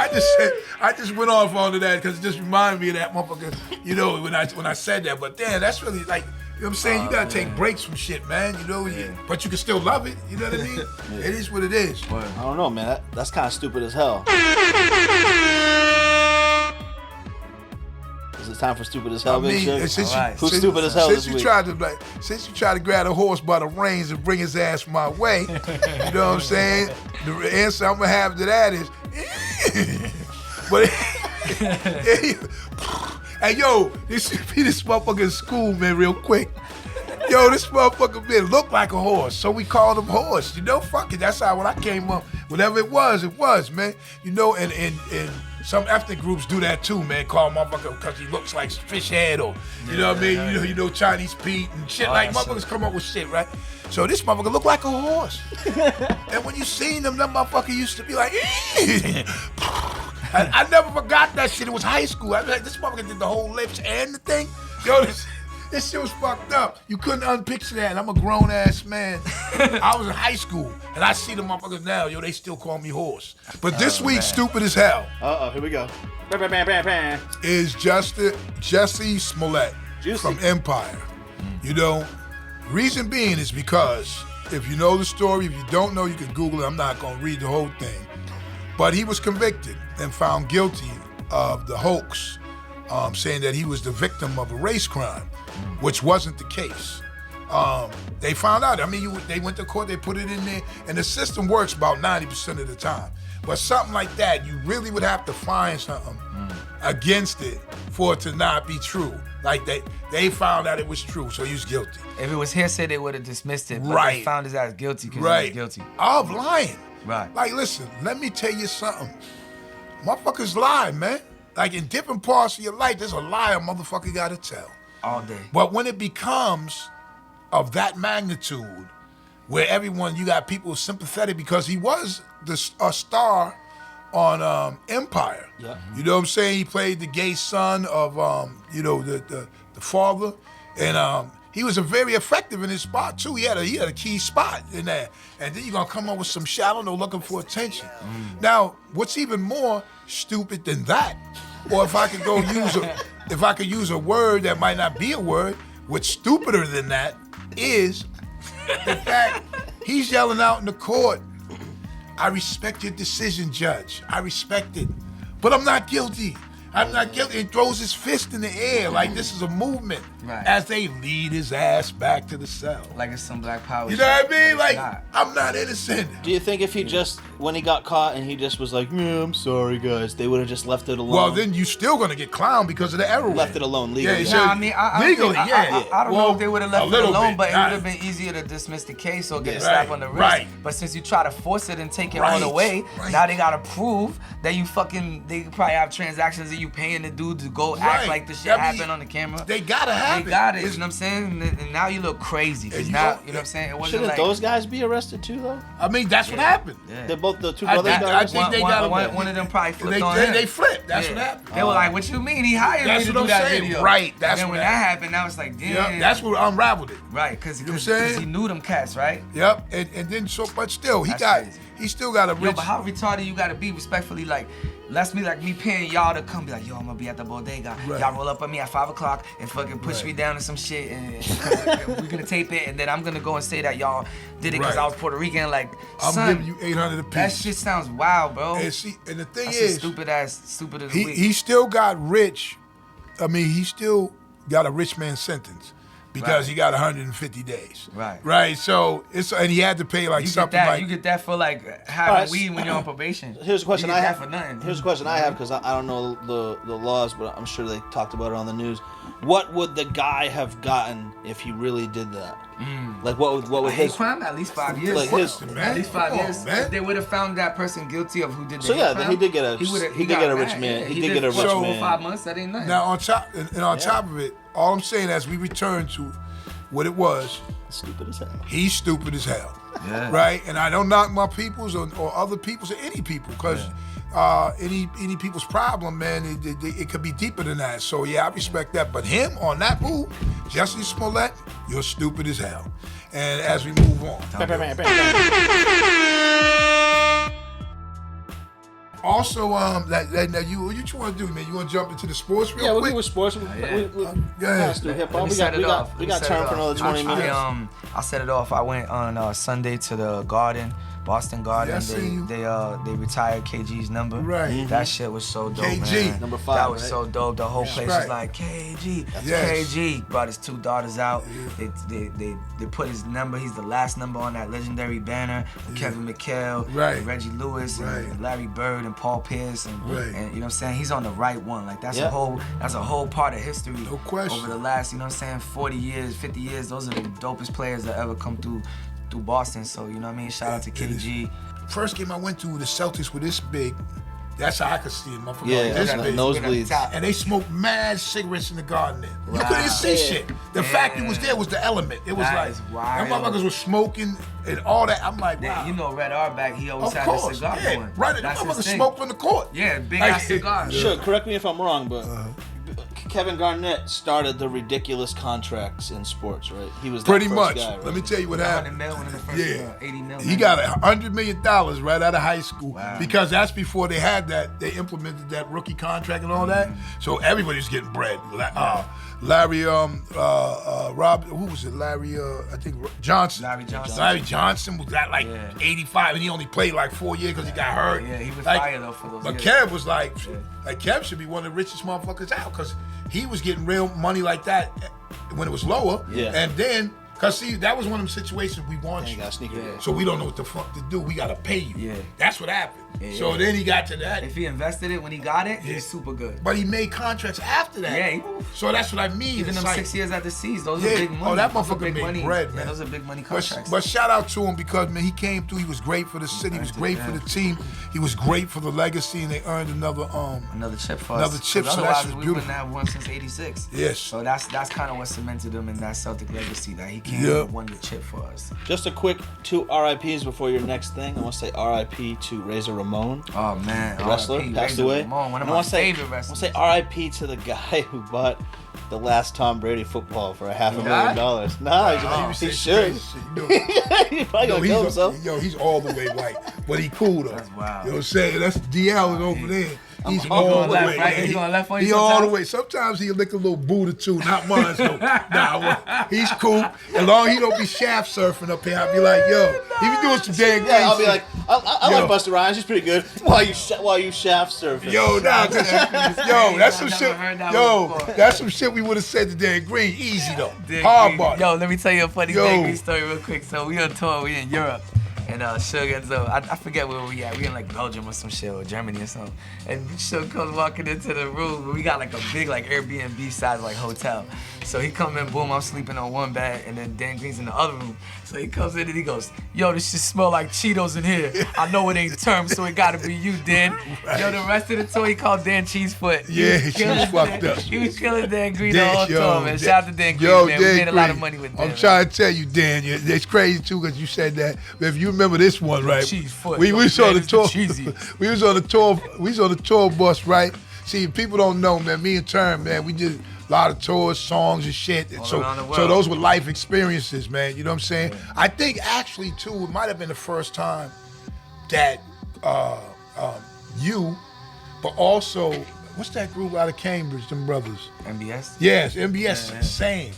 I just went off onto that because it just reminded me of that motherfucker, you know, when I said that. But damn, that's really like, you know what I'm saying? You gotta take breaks from shit, man. You know, but you can still love it. You know what I mean? It is what it is. I don't know, man. That's kind of stupid as hell. Is it time for stupid as hell, Big Shug? Who's stupid as hell this week? Since you tried to grab a horse by the reins and bring his ass my way, you know what I'm saying? The answer I'm gonna have to that is, but hey yo, this should be this motherfucker in school, man, real quick. Yo, this motherfucker man looked like a horse, so we called him Horse. You know, fuck it. That's how when I came up, whatever it was, man. You know, and some ethnic groups do that too, man. Call him motherfucker because he looks like fish head or you know what I mean. You know Chinese Pete and shit like motherfuckers come up with shit, right? So this motherfucker looked like a horse. And when you seen him, that motherfucker used to be like, I never forgot that shit. It was high school. I was like, this motherfucker did the whole lips and the thing. Yo, this shit was fucked up. You couldn't unpicture that. I'm a grown ass man. I was in high school, and I see the motherfuckers now. Yo, they still call me Horse. But this week, stupid as hell. Here we go. Is Jussie Smollett from Empire. You know, reason being is because if you know the story, if you don't know, you can Google it. I'm not gonna read the whole thing. But he was convicted and found guilty of the hoax, saying that he was the victim of a race crime, which wasn't the case. They found out. I mean, they went to court, they put it in there, and the system works about 90% of the time. But something like that, you really would have to find something against it for it to not be true. Like they found out it was true, so he was guilty. If it was hearsay, they would have dismissed it. But Right. they found his ass guilty because he was guilty. Of lying. Right. Like, listen, let me tell you something. Motherfuckers lie, man. Like, in different parts of your life, there's a lie a motherfucker gotta tell. All day. But when it becomes of that magnitude, where you got people sympathetic because he was a star on Empire. Yeah. You know what I'm saying? He played the gay son of, the father. And he was very effective in his spot, too. He had a key spot in there. And then you're going to come up with some shallow looking for attention. Now, what's even more stupid than that, or if I could use a word that might not be a word, what's stupider than that is the fact he's yelling out in the court, I respect your decision, Judge. I respect it. But I'm not guilty. I'm not guilty. And throws his fist in the air like this is a movement as they lead his ass back to the cell. Like it's some Black Power You know what I mean? Like, not. I'm not innocent. Do you think if he just, when he got caught and he just was like, yeah, I'm sorry, guys, they would have just left it alone? Well, then you still gonna get clowned because of the error. Left it alone legally. Yeah, No, I mean, I legally, don't know if they would have left it alone, but it would Nah. have been easier to dismiss the case or get a Yeah. slap on the wrist. Right. But since you try to force it and take it all the way, now they gotta prove that they probably have transactions that you paying the dude to go act like the shit happened on the camera. They gotta have They got it, you know what I'm saying? And now you look crazy. Cause now, you know what I'm saying? It wasn't Shouldn't like those guys be arrested too, though? I mean, that's what happened. Yeah. They're both the two I brothers think- got I arrested? think they got one of them probably flipped on him. They flipped. That's what happened. They were like, "What you mean? He hired That's me to what do I'm that saying. video." Right, that's And then what when that happened, now it's like, damn. Yep, that's what unraveled it. Right, because You know what I'm saying? he knew them cats, right? Yep, and then but still, That's crazy. he still got a Yo, rich. but how retarded you gotta be respectfully? Like, that's me paying y'all to come be like, yo, I'm gonna be at the bodega. Right. Y'all roll up on me at 5 o'clock and fucking push me down to some shit, and we're gonna tape it, and then I'm gonna go and say that y'all did it because Right. I was Puerto Rican. Like, I'm son, giving you 800 a piece. that shit sounds wild, bro. And see, and the thing That's is, stupid as the week. he still got rich. I mean, he still got a rich man sentence. because he got 150 days. Right. So and he had to pay like something like. You get that for like having weed when you're on probation. Here's a question you I get have that for nothing. Here's a question I have because I don't know the laws, but I'm sure they talked about it on the news. What would the guy have gotten if he really did that? Like what would his crime? At least 5 years. Like his, at least 5 years. Man. If they would have found that person guilty of who did the So yeah, crime, then he did get a he did get a rich man. He did get a rich so, man. 5 months. That ain't nothing. Now on top of it, all I'm saying as we return to what it was, Stupid as hell. he's stupid as hell. Yeah. Right? And I don't knock my peoples or other peoples or any people because any people's problem, man, it could be deeper than that. So yeah, I respect that. But him on that move, Jussie Smollett, you're stupid as hell. And as we move on. Also, now you what you want to do, man? You want to jump into the sports real quick? Yeah, we'll do with sports. We pass through hip hop. We got time for another 20 minutes. I set it off. I went on Sunday to the Garden, Boston Garden. Yeah, they retired KG's number. Right. That shit was so dope, KG. man. Number 5, That was right? so dope. The whole place was like KG. Yes. KG brought his 2 daughters out. They put his number. He's the last number on that legendary banner. With Kevin McHale, and Reggie Lewis, and Larry Bird, and Paul Pierce, and you know what I'm saying. He's on the right one. Like that's a whole part of history. No question. Over the last 40 years, 50 years, those are the dopest players that ever come through Boston. So you know what I mean. Shout out to KG. First game I went to, the Celtics were this big. That's how I could see them. Yeah, this big. nosebleeds. And they smoked mad cigarettes in the garden. You couldn't see shit. The fact it was there was the element. It was That like is them wild. motherfuckers were smoking and all that. I'm like, wow. You know, Red Auerbach, he always Of had course, a cigar yeah. going. Right, the That's his motherfuckers thing. smoked from the court. Yeah, big Like, ass cigar. Sure, correct me if I'm wrong, but Kevin Garnett started the ridiculous contracts in sports, right? He was that Pretty first much. guy, right? Let me tell you what happened. 100 mil, one of the first, Yeah. 80 mil. He got $100 million right out of high school Wow. because that's before they had that. They implemented that rookie contract and all that. So everybody was getting bread. Larry, Rob, who was it? Larry, I think Johnson. Larry Johnson. Larry Johnson was at like 85, and he only played like 4 years because he got hurt. Yeah, he was like, fired though for those But years. Kev was like Kev should be one of the richest motherfuckers out because he was getting real money like that when it was lower. Yeah. And then, because see, that was one of them situations we want You you. got sneaker. So we don't know what the fuck to do. We gotta pay you. Yeah. That's what happened. Yeah, So yeah. then he got to that. If he invested it when he got it, Yeah. he's super good. But he made contracts after that. Yeah, So that's what I mean. Even It's them like, 6 years at the Seas, those Yeah. are big money. Oh, that Those are motherfucker big made money. bread, Yeah, man. those are big money contracts. But shout out to him because, man, he came through. He was great for the city. He was great for the team. He was great for the legacy, and they earned another chip for us. another chip, 'Cause so otherwise, that's just we beautiful. wouldn't have won since '86. Yes. So that's kind of what cemented him in that Celtic legacy, that he came Yeah. and won the chip for us. Just a quick 2 RIPs before your next thing. I want to say RIP to Razor Ramon, Oh man, the wrestler, R.I.P. passed Razor away. Ramon, one of And I my wanna say- favorite I want wrestlers. to say RIP to the guy who bought the last Tom Brady football for $500,000. Nah, he should. He's probably gonna kill himself. He's all the way white, but he cool though. That's wild. You know what I'm saying? That's DL is over there. He's I'm all going the left, way. right? He's going left on you He all the sometimes? way. Sometimes he'll lick a little boot or two. Not mine, though. Nah, he's cool. As long as he don't be shaft surfing up here, I'll be like, yo, he be doing some damn Yeah, I'll be shit. like, I Yo. like Busta Rhymes. He's pretty good. While you shaft surfing. Yo, nah, that's some I've shit. never heard that Yo, one before. that's some shit we would have said to Dan Green. Easy though. Dan Hard Green. body. Yo, let me tell you a funny Yo. Dan Green story real quick. So we on tour, we in Europe. And Shug ends up, I forget where we at. We in like Belgium or some shit, or Germany or something. And Shug comes walking into the room, but we got like a big like Airbnb size like hotel. So he come in, boom, I'm sleeping on one bed, and then Dan Green's in the other room. So he comes in and he goes, yo, this shit smell like Cheetos in here. I know it ain't term, so it gotta be you, Dan. Yo, the rest of the tour he called Dan Cheesefoot. Yeah, he was fucked up. He was killing Dan Green Dan, the whole yo, tour, man. Dan- Shout out to Dan Green, Yo, man. We Dan made a lot of Green. money with Dan. I'm man. trying to tell you, Dan, it's crazy too because you said that. But if you remember this one, right? Cheese foot. We was on the Man, it's the tour. cheesiest. We was on the tour. We was on the tour bus, right? See, people don't know, man. Me and Term, man, we did a lot of tours, songs, and shit. All So, around the world. so those were life experiences, man. You know what I'm saying? I think actually too, it might have been the first time that you, but also, what's that group out of Cambridge? Them brothers. MBS? Yes, MBS, Yeah. same.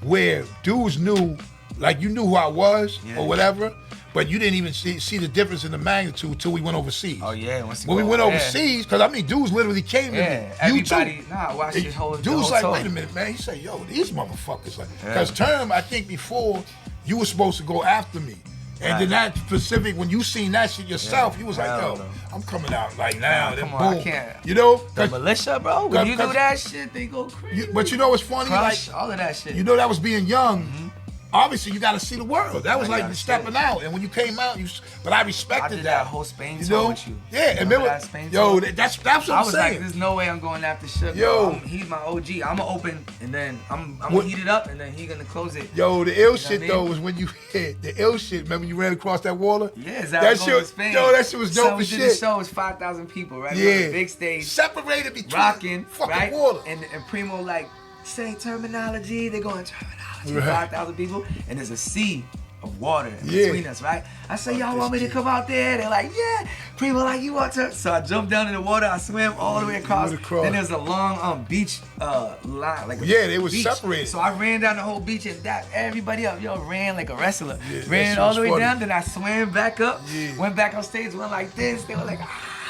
Where dudes knew, like you knew who I was Yeah. or whatever, But you didn't even see the difference in the magnitude until we went overseas. Oh yeah, when we went overseas, because I mean, dudes literally came to me. Everybody, I watched the whole. Dudes like, wait a minute, man. He said, yo, these motherfuckers, like, because Term, I think before you were supposed to go after me. And then that specific, when you seen that shit yourself, you was like, yo, I'm coming out like now. Then boom. I can't. You know? The militia, bro. When you do that shit, they go crazy. But you know what's funny? Crush, like, all of that shit. You know that was being young. Obviously, you got to see the world. That was like stepping out. And when you came out, but I respected I did that whole Spain tour with you. Yeah, and remember that Spain tour? That's what I'm saying. I was like, there's no way I'm going after Shug. Yo, he's my OG. I'm gonna open, and then I'm gonna heat it up, and then he's gonna close it. Yo, the ill shit though was when you hit the ill shit. Remember you ran across that water? Yeah, that shit. Spain. Yo, that shit was dope as shit. So we did the show. It was 5,000 people, right? Yeah, big stage, separated between rocking, fucking right? water. And Primo like say terminology. They're going terminology. 5,000 people, and there's a sea of water in between us, right? I say, y'all want me to come out there? They're like, yeah. Primo like, you want to? So I jumped down in the water. I swam all the way across. Then there's a long beach line, like they were separated. So I ran down the whole beach and everybody up, ran like a wrestler. Ran all the way down. Then I swam back up. Went back on stage, went like this. They were like,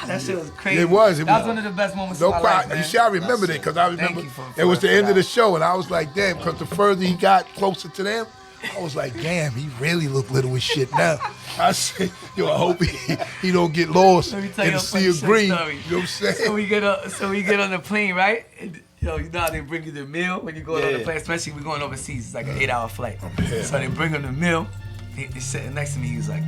that shit was crazy. It was. That was one of the best moments of my life, man. You see, I remember that because I remember it was the end of the show, and I was like, damn, because the further he got closer to them, I was like, damn, he really look little as shit now. I said, yo, I hope he don't get lost in the sea of green. You know what I'm saying? So we get on the plane, right? And, you know how they bring you the meal when you go on the plane, especially we're going overseas. It's like an 8-hour flight. So they bring him the meal. He's sitting next to me. He's like,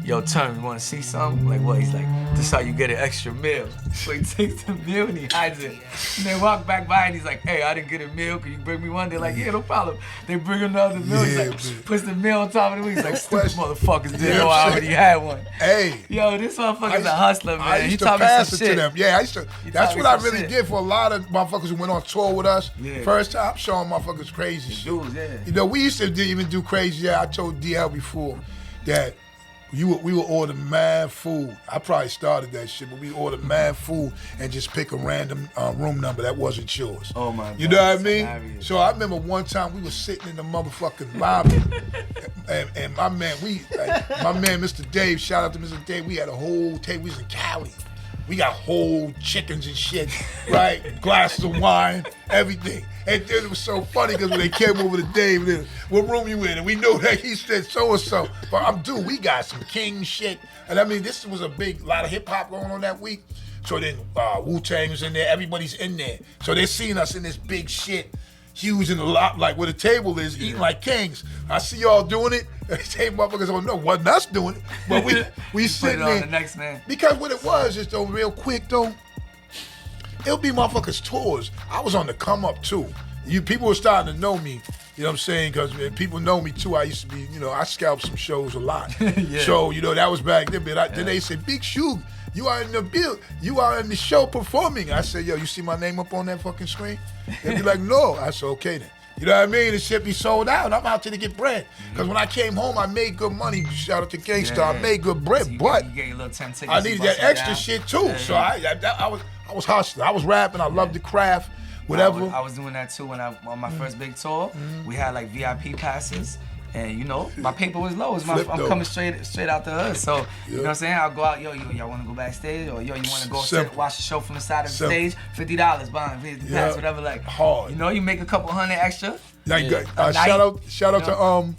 yo, Term, you want to see something? I'm like, what? He's like, this is how you get an extra meal. So he takes the meal and he hides it. And they walk back by and he's like, hey, I didn't get a meal. Can you bring me one? They're like, yeah, no problem. They bring him another meal. He's like, puts the meal on top of the meal. He's like, stupid motherfuckers didn't know I already had one. Hey. Yo, this motherfucker's a hustler, man. I used to pass it to them. Yeah, I used to. That's what I really did for a lot of motherfuckers who went on tour with us. First time, showing motherfuckers crazy shit. You know, we used to even do crazy. I told DL before that we would order mad food. I probably started that shit, but we ordered mad food and just pick a random room number that wasn't yours. Oh my God. You know what I mean? Hilarious. So I remember one time we were sitting in the motherfucking lobby, and my man Mr. Dave, shout out to Mr. Dave, we had a whole table. We was in Cali. We got whole chickens and shit, right? Glasses of wine, everything. And then it was so funny because when they came over to Dave, they, what room you in? And we know that he said so-and-so. But we got some king shit. And I mean, this was a lot of hip-hop going on that week. So then Wu-Tang was in there. Everybody's in there. So they seen us in this big shit, huge in the lot, like where the table is, eating like kings. I see y'all doing it. They say motherfuckers don't know, wasn't us doing it. But we sitting there. The next man. Because what it was is, though, real quick, though, it'll be motherfuckers' tours. I was on the come up, too. People were starting to know me, you know what I'm saying? Because people know me, too. I used to be, I scalped some shows a lot. So, that was back then. But then they said, Big Shug, you are in the bill. You are in the show performing. I said, yo, you see my name up on that fucking screen? They'd be like, no. I said, okay then. You know what I mean? The shit be sold out. I'm out there to get bread. Because when I came home, I made good money. Shout out to Gangsta. I made good bread, so but you get your little 10 tickets, I needed that extra shit too. So I was hustling. I was rapping. I loved the craft, whatever. I was doing that too when on my first big tour. We had like VIP passes. And my paper was low. I'm coming straight out the hood. So, you know what I'm saying? I'll go out, y'all want to go backstage? Or, you want to go watch the show from the side of the stage? $50, buying the pass, whatever. Like, hard. You make a couple $100 extra. Like, shout out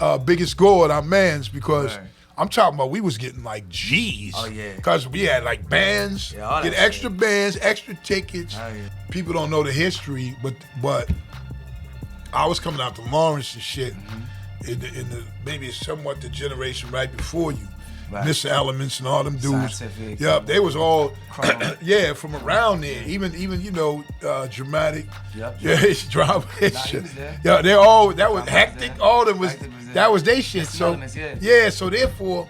to Biggest Gourd, our mans, because I'm talking about we was getting like G's. Oh, yeah. Because we had like bands, get extra bands, extra tickets. Oh, yeah. People don't know the history, but I was coming out to Lawrence and shit. In the maybe somewhat the generation right before you, Mr. Elements and all them dudes. Scientific. Yep, they was all from around there. Even Dramatic. Yep. Yeah, it's drama. Yeah, they all that was hectic. All of them was that was they shit. Mr. So Elements, so therefore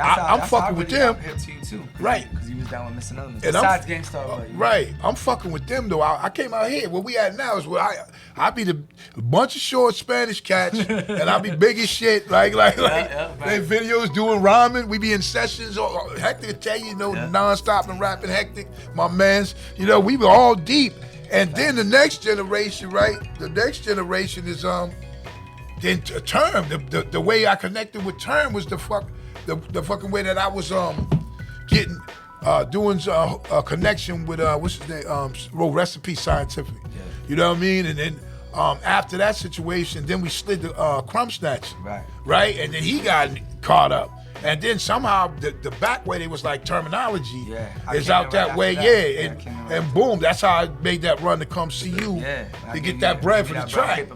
I'm fucking with them. To you too, right? Because you was down with Mr. Elements. And besides Gangstar, right? I'm fucking with them though. I came out here. Where we at now is where I be the bunch of short Spanish cats, and I be big as shit. Like they videos doing ramen. We be in sessions. Hectic to tell you, nonstop and rapping. Hectic, my mans. We were all deep. And then the next generation, right? The next generation is then Term, the way I connected with Term was the fucking way that I was getting doing a connection with what's his name, wrote Recipe Scientific. Yeah. You know what I mean? And then after that situation, then we slid the Crumb Snatch. Right? And then he got caught up. And then somehow the back way, they was like Termanology is out that way, and boom, that's how I made that run to come see you to get that bread for the track.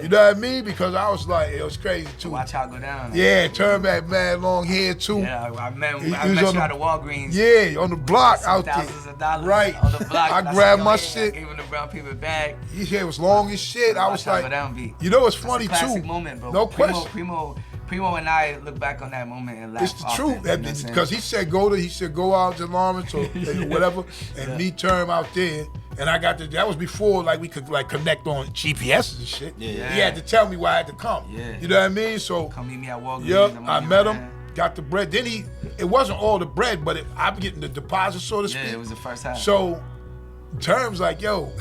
You know what I mean? Because I was like, it was crazy too. Watch how it go down. Yeah, Term had mad long hair too. Yeah, I met you at the Walgreens. Yeah, on the block out there. Thousands of dollars right. On the block. I grabbed my shit. I gave him the brown paper bag. His hair was long as shit. I was like, you know what's funny That's a classic too? Moment, bro. No question. Primo and I look back on that moment and laugh. It's the truth, because he said go out to Lawrence or whatever, and meet Term out there. And I got that was before like we could like connect on GPSs and shit. Yeah. He had to tell me where I had to come. Yeah. You know what I mean? So come meet me at Walgreens. Yep, I met him, got the bread. Then it wasn't all the bread, but I'm getting the deposit, so to speak. Yeah, it was the first half. So Term's like, yo,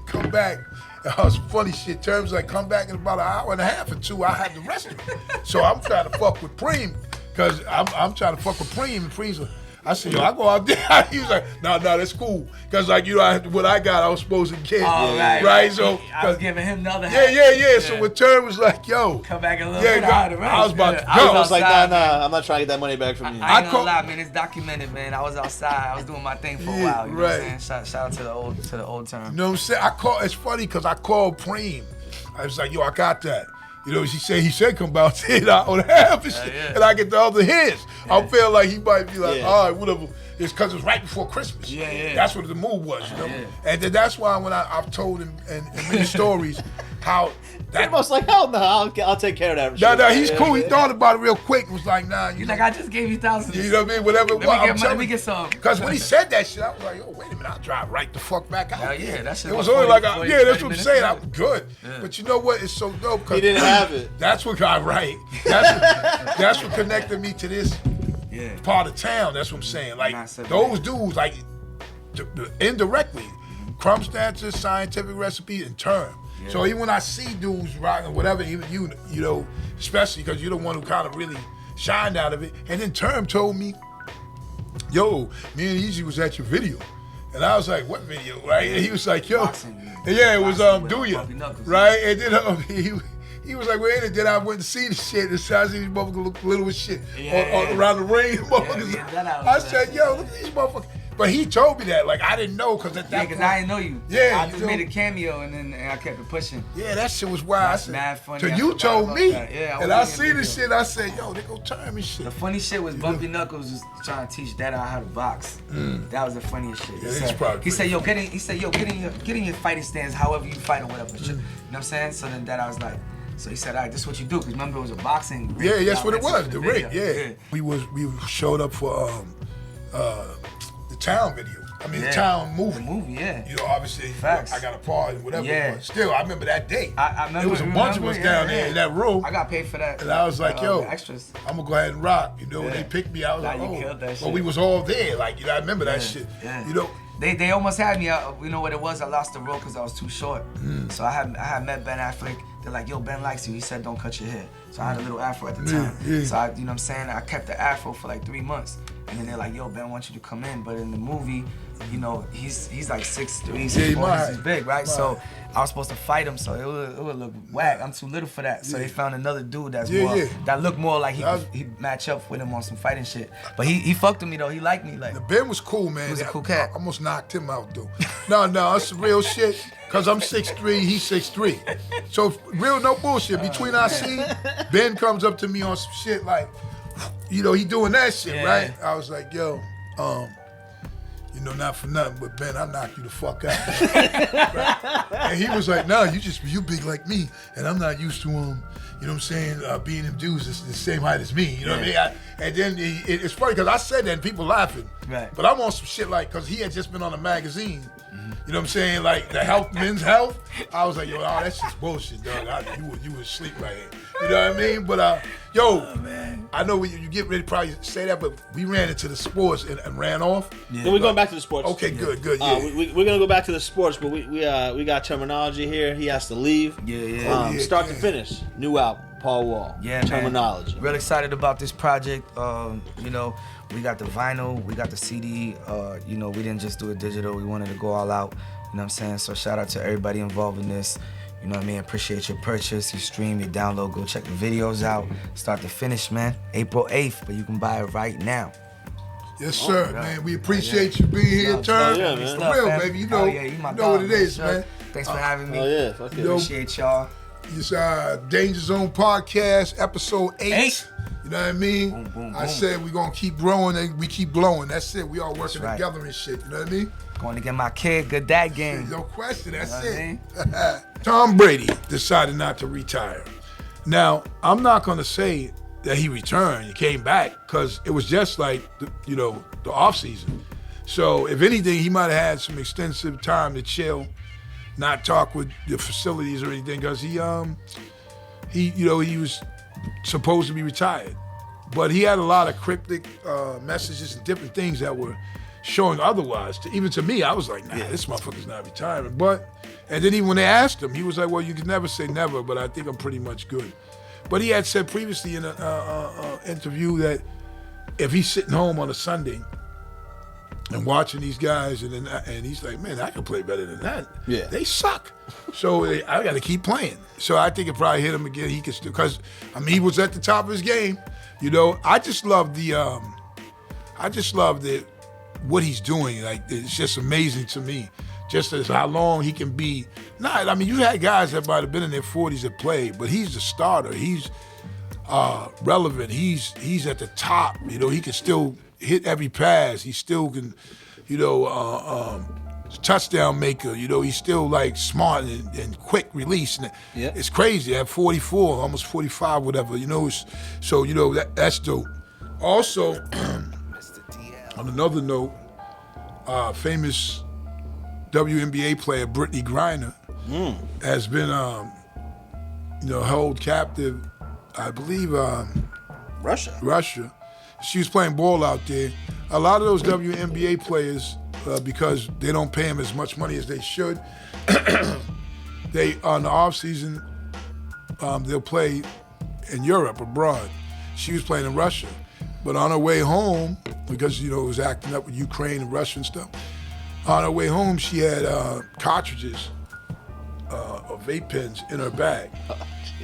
come back. That was funny shit. Terms like, come back in about an hour and a half or 2. I have the rest of it. So I'm trying to fuck with Preem, because I'm trying to fuck with Preem. And Preem's like, I said, yo, I go out there. He was like, no, that's cool. Because, like, you know, what I got, I was supposed to get. Oh, right? So I was giving him the other half. Yeah. So when Term was like, yo. Come back a little bit out of the I was about to go. I was like, nah, I'm not trying to get that money back from you. I ain't gonna lie, man. It's documented, man. I was outside. I was doing my thing for a while. You know what I'm saying? Shout out to the old Term. You know what I'm saying? It's funny because I called Preem. I was like, yo, I got that. You know, he said come about 10 hour and a half and shit, and I get the other hits. I feel like he might be like, all right, whatever. It's because it's right before Christmas. Yeah. That's what the move was, you know? And then that's why when I've told him in many stories how that was like, hell no, I'll take care of that. No, he's cool. He thought about it real quick. It was like, nah. He's like, I just gave you thousands. You know what I mean? Whatever it was. Let me get some. Because when he said that shit, I was like, oh, wait a minute, I'll drive right the fuck back out. Hell yeah, that shit. It was only like, that's what I'm saying. I was good. Yeah. But you know what? It's so dope. He didn't have it. That's what got right. That's what connected me to this part of town. That's what I'm saying. Like, those dudes, like, indirectly, Crumb Snatchers, Scientific Recipe, and Term. Yeah. So even when I see dudes rocking whatever, even you know, especially because you're the one who kind of really shined out of it. And then Term told me, yo, me and Easy was at your video. And I was like, what video, right? And he was like, yo. It was Do Ya, right? And then he was like, well, and then I went to see the shit, and I see these motherfuckers look little as shit around the ring. I said, yo, look at these motherfuckers. But he told me that, like, I didn't know, because at that point. because I didn't know you. Yeah. I just made a cameo, and I kept it pushing. Yeah, that shit was wild. I said, mad funny. So you told me. Yeah, and I see the shit, I said, yo, they go Term and shit. The funny shit was Bumpy Knuckles was trying to teach Dad out how to box. That was the funniest shit. He said, yo, get in your fighting stance, however you fight or whatever. You know what I'm saying? So then Dad, I was like, so he said, all right, this is what you do, because remember it was a boxing ring. Yeah, that's what it was, the ring, yeah. We showed up for the town video. I mean, the town movie. The movie, You know, obviously, Facts. I got a party, whatever it was. Still, I remember that day. I remember. There was a bunch of us down there in that room. I got paid for that. And I was like, yo, extras. I'm going to go ahead and rock. You know, when they picked me, I was like, you killed that shit. But we was all there. Like, you know, I remember that shit. Yeah. You know. They almost had me. You know what it was? I lost the role because I was too short. So I had met Ben Affleck. They're like, yo, Ben likes you. He said, don't cut your hair. So I had a little afro at the time. So I, you know what I'm saying? I kept the afro for like 3 months. And then they're like, yo, Ben wants you to come in. But in the movie, you know, he's like 6'3", 6'4", he's big, right? So I was supposed to fight him, so it would look whack. I'm too little for that. So they found another dude that's that looked more like he'd match up with him on some fighting shit. But he fucked with me though. He liked me. Like, Ben was cool, man. He was a cool cat. I almost knocked him out though. No, that's real shit. Cause I'm 6'3", he's 6'3". So real no bullshit. Between our scene, Ben comes up to me on some shit like, you know, he doing that shit, right? I was like, yo, you know, not for nothing, but Ben, I knock you the fuck out. Right? And he was like, no, you big like me, and I'm not used to you know what I'm saying, being them dudes the same height as me, you know what I mean? And then it's funny, because I said that and people laughing, but I'm on some shit like, because he had just been on a magazine, you know what I'm saying, like the Men's Health. I was like, yo, that's just bullshit, dog. You would sleep right here. You know what I mean? But I know you get ready to probably say that, but we ran into the sports and ran off. Yeah. Then we're going back to the sports. Okay, good. Yeah. We're gonna go back to the sports, but we got Termanology here. He has to leave. Yeah. Start to finish, new album. Paul Wall. Yeah, Termanology. Man. Real excited about this project. You know, we got the vinyl, we got the CD. You know, we didn't just do it digital. We wanted to go all out. You know what I'm saying? So shout out to everybody involved in this. You know what I mean? Appreciate your purchase, your stream, your download. Go check the videos out. Start to finish, man. April 8th, but you can buy it right now. Yes, sir, man. We appreciate you being here, Term. Yeah, man. For real, baby. You know, you know what it is, man. Thanks for having me. Oh, yeah. Fuck it. Appreciate y'all. It's Danger Zone Podcast, episode 8. You know what I mean? Boom, boom, I boom. said we're going to keep growing and we keep blowing. That's it. We all working right. together and shit. You know what I mean? Going to get my kid good dad game. No question. That's You know what it. I Tom Brady decided not to retire. Now, I'm not going to say that he returned, he came back, because it was just like, the off season. So if anything, he might have had some extensive time to chill, not talk with the facilities or anything, because he was supposed to be retired. But he had a lot of cryptic messages and different things that were showing otherwise. Even to me, I was like, nah, this motherfucker's not retiring. And then even when they asked him, he was like, well, you can never say never, but I think I'm pretty much good. But he had said previously in an interview that if he's sitting home on a Sunday and watching these guys, and he's like, man, I can play better than that. Yeah. They suck. So I got to keep playing. So I think it probably hit him again. He could still, because he was at the top of his game. You know, I just love what he's doing. Like, it's just amazing to me. Just as how long he can be. You had guys that might have been in their 40s that played, but he's the starter. He's relevant. He's at the top. You know, he can still hit every pass. He still can, touchdown maker. You know, he's still like smart and quick release. And it's crazy. At 44, almost 45, whatever. You know, that's dope. Also, on another note, famous WNBA player Brittany Griner has been, held captive, I believe, Russia. She was playing ball out there. A lot of those WNBA players, because they don't pay them as much money as they should, they on the off season they'll play in Europe abroad. She was playing in Russia, but on her way home, because it was acting up with Ukraine and Russia and stuff. On her way home, she had cartridges or vape pens in her bag.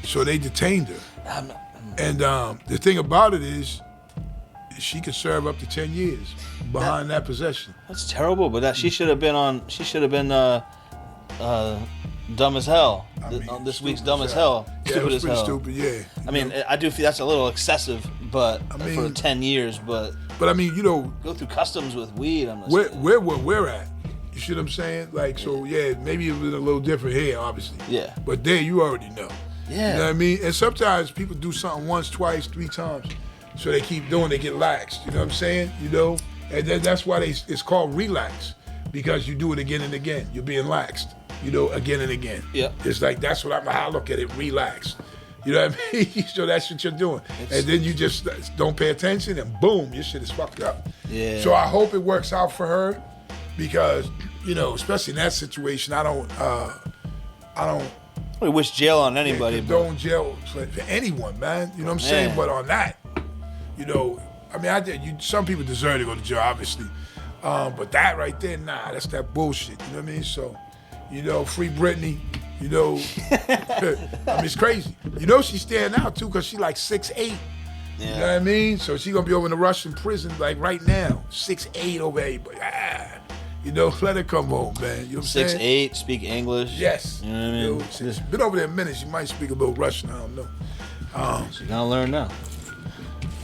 So they detained her. And the thing about it is, she could serve up to 10 years behind that possession. That's terrible, but she should have been Dumb as Hell. This week's Dumb as Hell. Yeah, Stupid as hell. Stupid, yeah. I do feel that's a little excessive, but for 10 years, but go through customs with weed. Where we're at. You see what I'm saying? Like, so maybe it was a little different here, obviously. Yeah. But there, you already know. Yeah. You know what I mean? And sometimes people do something once, twice, 3 times, so they keep doing, they get laxed. You know what I'm saying? And then that's why it's called relax, because you do it again and again. You're being laxed, again and again. Yeah. It's like, that's how I look at it, relax. You know what I mean? So that's what you're doing. And then you just don't pay attention, and boom, your shit is fucked up. Yeah. So I hope it works out for her, because, especially in that situation, I don't We wish jail on anybody. condone jail for anyone, man. You know what I'm saying? But on that, some people deserve to go to jail, obviously. But that right there, nah, that's that bullshit. You know what I mean? So, free Britney. It's crazy. She's standing out too, because she's like 6'8". Yeah. You know what I mean? So she's gonna be over in the Russian prison like right now, 6'8" over everybody. Let her come home, man. You know what I'm saying? 6'8", speak English. Yes. You know what I mean? She's been over there a minute. She might speak a little Russian. I don't know. She's gonna learn now.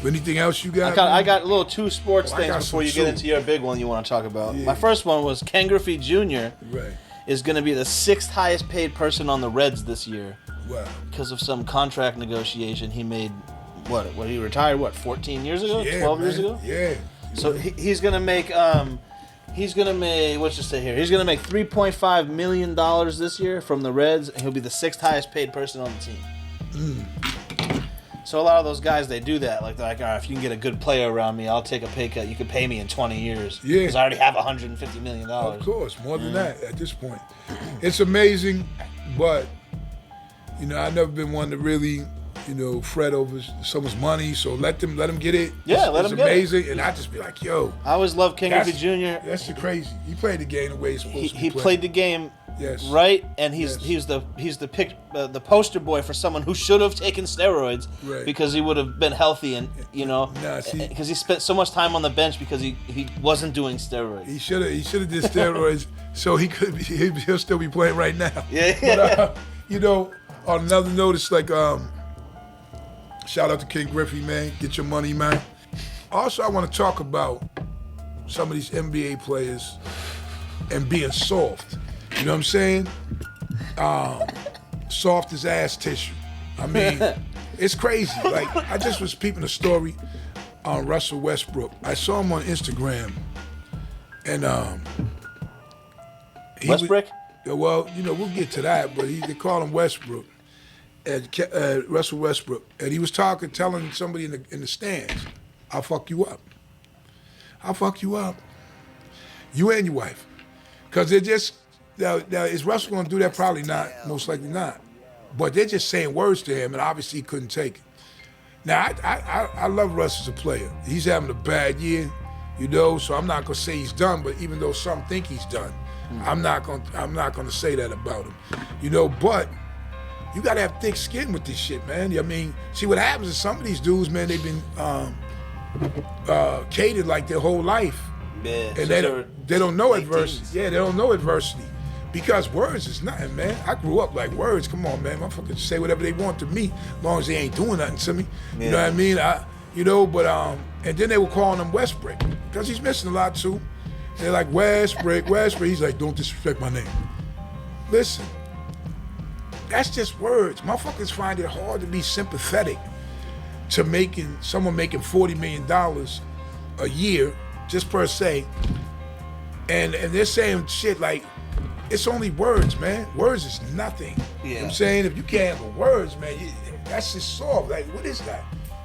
Anything else you got? I got a little 2 sports things before you some get into your big one you want to talk about. Yeah. My first one was Ken Griffey Jr. Right. is going to be the 6th highest paid person on the Reds this year. Wow. Because of some contract negotiation he made. What he retired 14 years ago? 12 years ago? Yeah. So he's going to make what's it say here? He's going to make $3.5 million this year from the Reds, and he'll be the 6th highest paid person on the team. So a lot of those guys, they do that. Like, they're like, all right, if you can get a good player around me, I'll take a pay cut. You can pay me in 20 years. Yeah. Because I already have $150 million. Of course, more than that at this point. It's amazing, but, I've never been one to really, fret over someone's money. So let them get it. Yeah, let them get it. It's amazing, and I just be like, yo. I always love King Griffey Jr. That's the crazy. He played the game the way it's supposed to be He played. played the game Yes. right, and he's the poster boy for someone who should have taken steroids because he would have been healthy and because he spent so much time on the bench because he wasn't doing steroids. He should have did steroids so he'll still be playing right now. Yeah. But on another note, it's like shout out to King Griffey, man. Get your money, man. Also, I want to talk about some of these NBA players and being soft. You know what I'm saying? Soft as ass tissue. I mean, it's crazy. Like, I just was peeping a story on Russell Westbrook. I saw him on Instagram, and Westbrook? We'll get to that, but they call him Westbrook, Russell Westbrook, and he was telling somebody in the stands, "I'll fuck you up. I'll fuck you up. You and your wife, because they're just." Now, is Russell going to do that? Probably not. Most likely not. But they're just saying words to him, and obviously he couldn't take it. Now, I love Russ as a player. He's having a bad year, so I'm not going to say he's done, but even though some think he's done, I'm not going to say that about him. But you got to have thick skin with this shit, man. I mean, see what happens is some of these dudes, man, they've been catered like their whole life. Yeah, and they don't know adversity. Yeah, they don't know adversity. Because words is nothing, man. I grew up like words. Come on, man. Motherfuckers say whatever they want to me, as long as they ain't doing nothing to me. Yeah. You know what I mean? But and then they were calling him Westbrook because he's missing a lot too. And they're like Westbrook. He's like, don't disrespect my name. Listen, that's just words. Motherfuckers find it hard to be sympathetic to someone making $40 million a year just per se, and they're saying shit like. It's only words, man. Words is nothing. Yeah. You know what I'm saying? If you can't handle words, man, that's just soft. Like, what is that?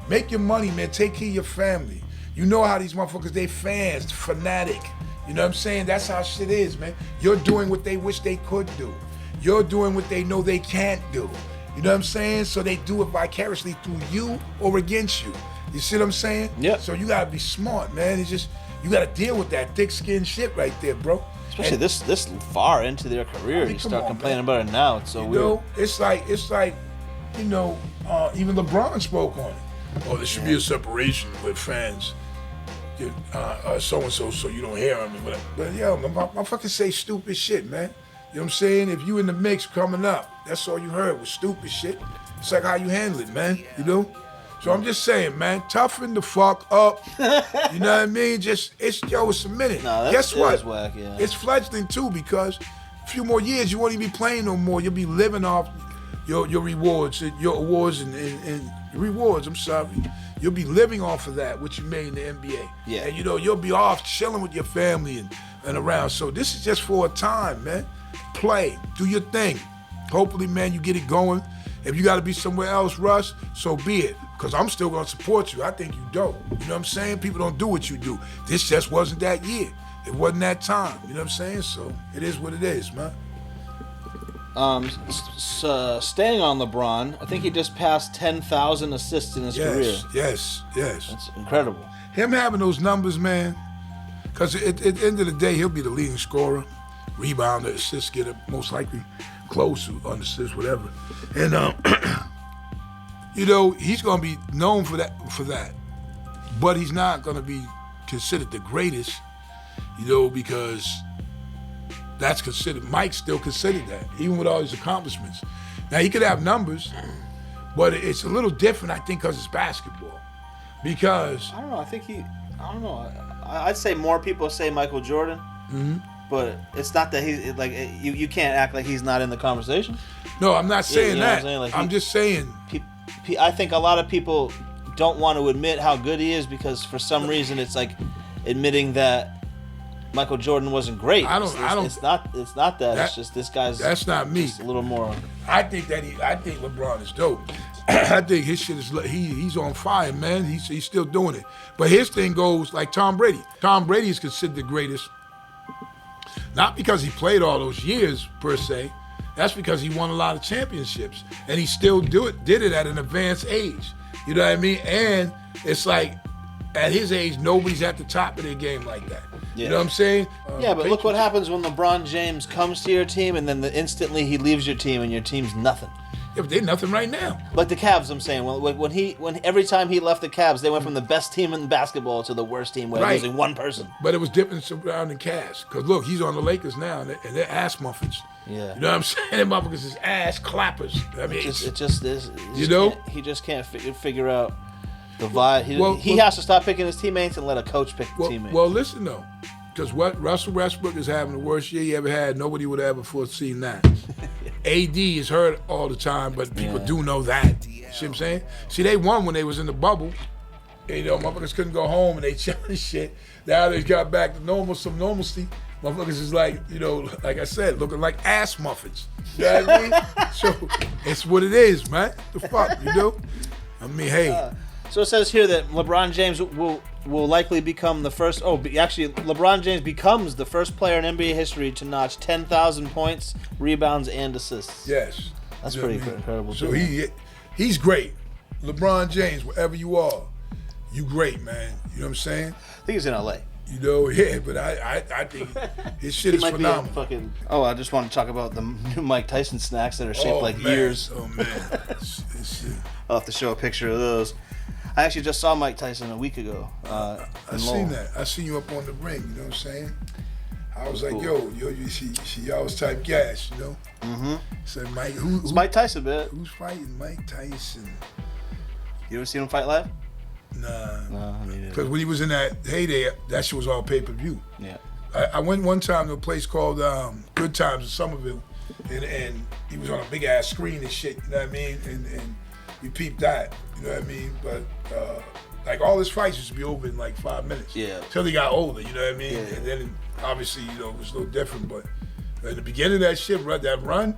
Make your money, man. Take care of your family. You know how these motherfuckers, they fans, fanatic. You know what I'm saying? That's how shit is, man. You're doing what they wish they could do. You're doing what they know they can't do. You know what I'm saying? So they do it vicariously through you or against you. You see what I'm saying? Yeah. So you gotta be smart, man. It's just, you gotta deal with that thick-skinned shit right there, bro. Especially this far into their career, you start complaining about it now. It's so weird. It's like even LeBron spoke on it. Oh, there should be a separation with fans, so and so you don't hear them. But yo, motherfuckers say stupid shit, man. You know what I'm saying? If you in the mix coming up, that's all you heard was stupid shit. It's like how you handle it, man. So I'm just saying, man, toughen the fuck up. You know what I mean? It's a minute. No, Guess what? Whack, yeah. It's fledgling too, because a few more years you won't even be playing no more. You'll be living off your rewards, your awards and rewards. I'm sorry. You'll be living off of that, what you made in the NBA. Yeah. And you'll be off chilling with your family and around. So this is just for a time, man. Play, do your thing. Hopefully, man, you get it going. If you got to be somewhere else, Russ, so be it. Because I'm still going to support you. I think you dope. You know what I'm saying? People don't do what you do. This just wasn't that year. It wasn't that time. You know what I'm saying? So it is what it is, man. Staying on LeBron, I think he just passed 10,000 assists in his career. Yes. That's incredible. Him having those numbers, man, because at the end of the day, he'll be the leading scorer, rebounder, assist getter, most likely close on assists, whatever. And he's going to be known for that. But he's not going to be considered the greatest, because that's considered, Mike's still considered that, even with all his accomplishments. Now, he could have numbers, but it's a little different, I think, because it's basketball. Because... I don't know. I'd say more people say Michael Jordan, but it's not that he's, like, you can't act like he's not in the conversation. No, I'm not saying that. I'm just saying... I think a lot of people don't want to admit how good he is because for some reason it's like admitting that Michael Jordan wasn't great. It's not that. It's just this guy's. That's not me. Just a little more. I think LeBron is dope. I think his shit is. He's on fire, man. He's still doing it. But his thing goes like Tom Brady. Tom Brady is considered the greatest, not because he played all those years per se, That's because he won a lot of championships, and he still did it at an advanced age. You know what I mean? And it's like, at his age, nobody's at the top of their game like that. You know what I'm saying? Yeah, but look what happens when LeBron James comes to your team, and then instantly he leaves your team, and your team's nothing. Yeah, but they're nothing right now. Like the Cavs, I'm saying. When every time he left the Cavs, they went from the best team in basketball to the worst team, where losing one person. But it was different surrounding Cavs. Because look, he's on the Lakers now, and they're ass muffins. Yeah. You know what I'm saying? Them motherfuckers is ass clappers. I mean, it just is. You know? He just can't figure out the vibe. He has to stop picking his teammates and let a coach pick the teammates. Well, listen, though. Because Russell Westbrook is having the worst year he ever had. Nobody would ever foreseen that. AD is hurt all the time, but people do know that. See what I'm saying? See, they won when they was in the bubble. You know, motherfuckers couldn't go home and they challenged shit. Now they got back to some normalcy. Motherfuckers is like, you know, like I said, looking like ass muffins. You know what I mean? So it's what it is, man. The fuck, you know? I mean, hey. So it says here that LeBron James will likely become the first. Actually, LeBron James becomes the first player in NBA history to notch 10,000 points, rebounds, and assists. Yes. That's pretty incredible. So he's great. LeBron James, wherever you are, you great, man. You know what I'm saying? I think he's in LA. You know, yeah, but I think his shit is phenomenal. I just want to talk about the new Mike Tyson snacks that are shaped like ears. Oh man, I'll have to show a picture of those. I actually just saw Mike Tyson a week ago. I seen that. I seen you up on the ring. You know what I'm saying? I was like, yo, she always type gas, you know? Mm-hmm. Said Mike, it's Mike Tyson, man. Who's fighting Mike Tyson? You ever seen him fight live? Nah. Because when he was in that heyday, that shit was all pay-per-view. Yeah. I went one time to a place called Good Times in Somerville, and he was on a big-ass screen and shit, you know what I mean? And we peeped that, you know what I mean? But, like, all his fights used to be over in, like, 5 minutes. Yeah. Till he got older, you know what I mean? Yeah. And then, obviously, you know, it was a little different, but in the beginning of that shit, that run,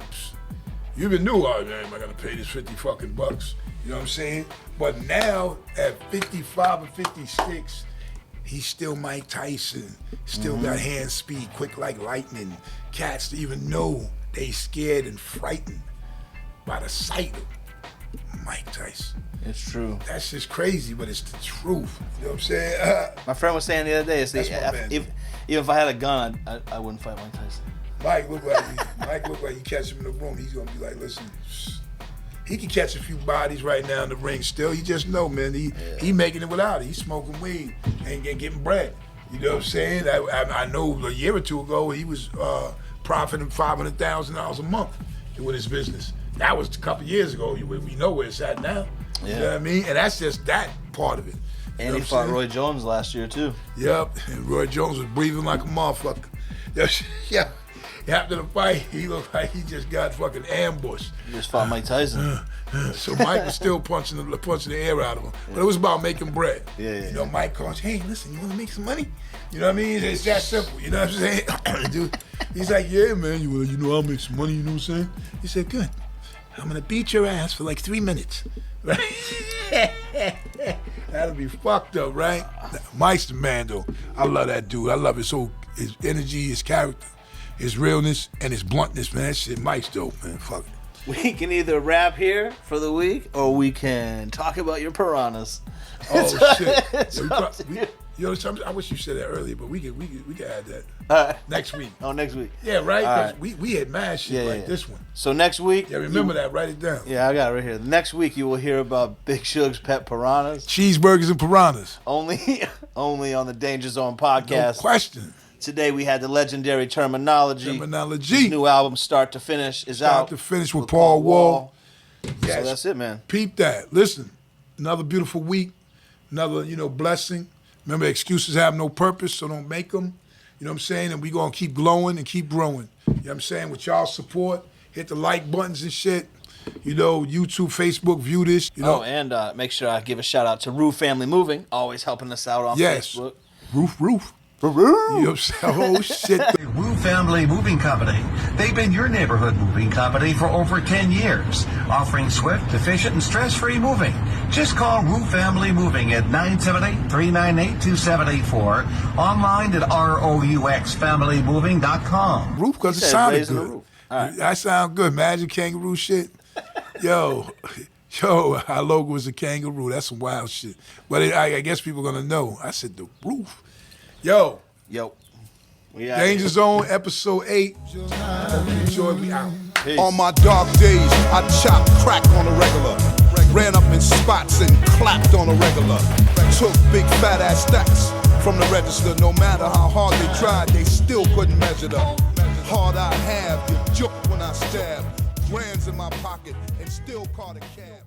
you even knew, oh, man, am I gonna pay this $50 You know what I'm saying? But now, at 55 or 56, he's still Mike Tyson. Still got hand speed, quick like lightning. Cats even know they scared and frightened by the sight of Mike Tyson. It's true. That's just crazy, but it's the truth. You know what I'm saying? My friend was saying the other day, even if I had a gun, I wouldn't fight Mike Tyson. Mike look like you catch him in the room, he's gonna be like, listen, he can catch a few bodies right now in the ring still. He just know, man, he making it without it. He's smoking weed and getting bread. You know what I'm saying? I know a year or two ago he was profiting $500,000 a month with his business. That was a couple years ago. We know where it's at now. Yeah. You know what I mean? And that's just that part of it. And he fought Roy Jones last year too. Yep, and Roy Jones was breathing like a motherfucker. Yeah. After the fight, he looked like he just got fucking ambushed. He just fought Mike Tyson. So Mike was still punching the air out of him. But it was about making bread. Yeah. You know, Mike calls, hey, listen, you want to make some money? You know what I mean? It's that simple. You know what I'm saying? Dude, he's like, yeah, man, you know, I'll make some money. You know what I'm saying? He said, good. I'm going to beat your ass for like 3 minutes. Right? That'll be fucked up, right? Mike's the man, though. I love that dude. I love his energy, his character, his realness, and his bluntness, man. That shit, Mike's dope, man. Fuck it. We can either wrap here for the week, or we can talk about your piranhas. Oh shit! You know, I wish you said that earlier, but we could add that next week. Oh, next week. Yeah, right. Because we had mad shit this one. So next week. Yeah, remember that. Write it down. Yeah, I got it right here. Next week you will hear about Big Shug's pet piranhas. Cheeseburgers and piranhas. Only on the Danger Zone podcast. No question. Today we had the legendary Termanology. His new album, Start to Finish, is out. Start to Finish with Paul Wall. Yes. So that's it, man. Peep that. Listen, another beautiful week, another, blessing. Remember, excuses have no purpose, so don't make them. You know what I'm saying? And we going to keep glowing and keep growing. You know what I'm saying? With y'all support, hit the like buttons and shit. YouTube, Facebook, view this. Oh, and make sure I give a shout out to Roof Family Moving, always helping us out on Facebook. Roof. You know what I'm saying? Oh, shit. Woo Family Moving Company. They've been your neighborhood moving company for over 10 years, offering swift, efficient, and stress-free moving. Just call Woo Family Moving at 978-398-2784, online at ROUXFamilyMoving.com. Roof, because it sounded good. That sound good. Magic kangaroo shit. Yo, our logo is a kangaroo. That's some wild shit. But I guess people are gonna know. I said the roof. Yo. Danger Zone, episode 8. Hope you enjoy. We out. Peace. On my dark days, I chopped crack on a regular. Ran up in spots and clapped on a regular. Took big fat ass stacks from the register. No matter how hard they tried, they still couldn't measure the hard I have. You juke when I stab. Grands in my pocket and still caught a cab.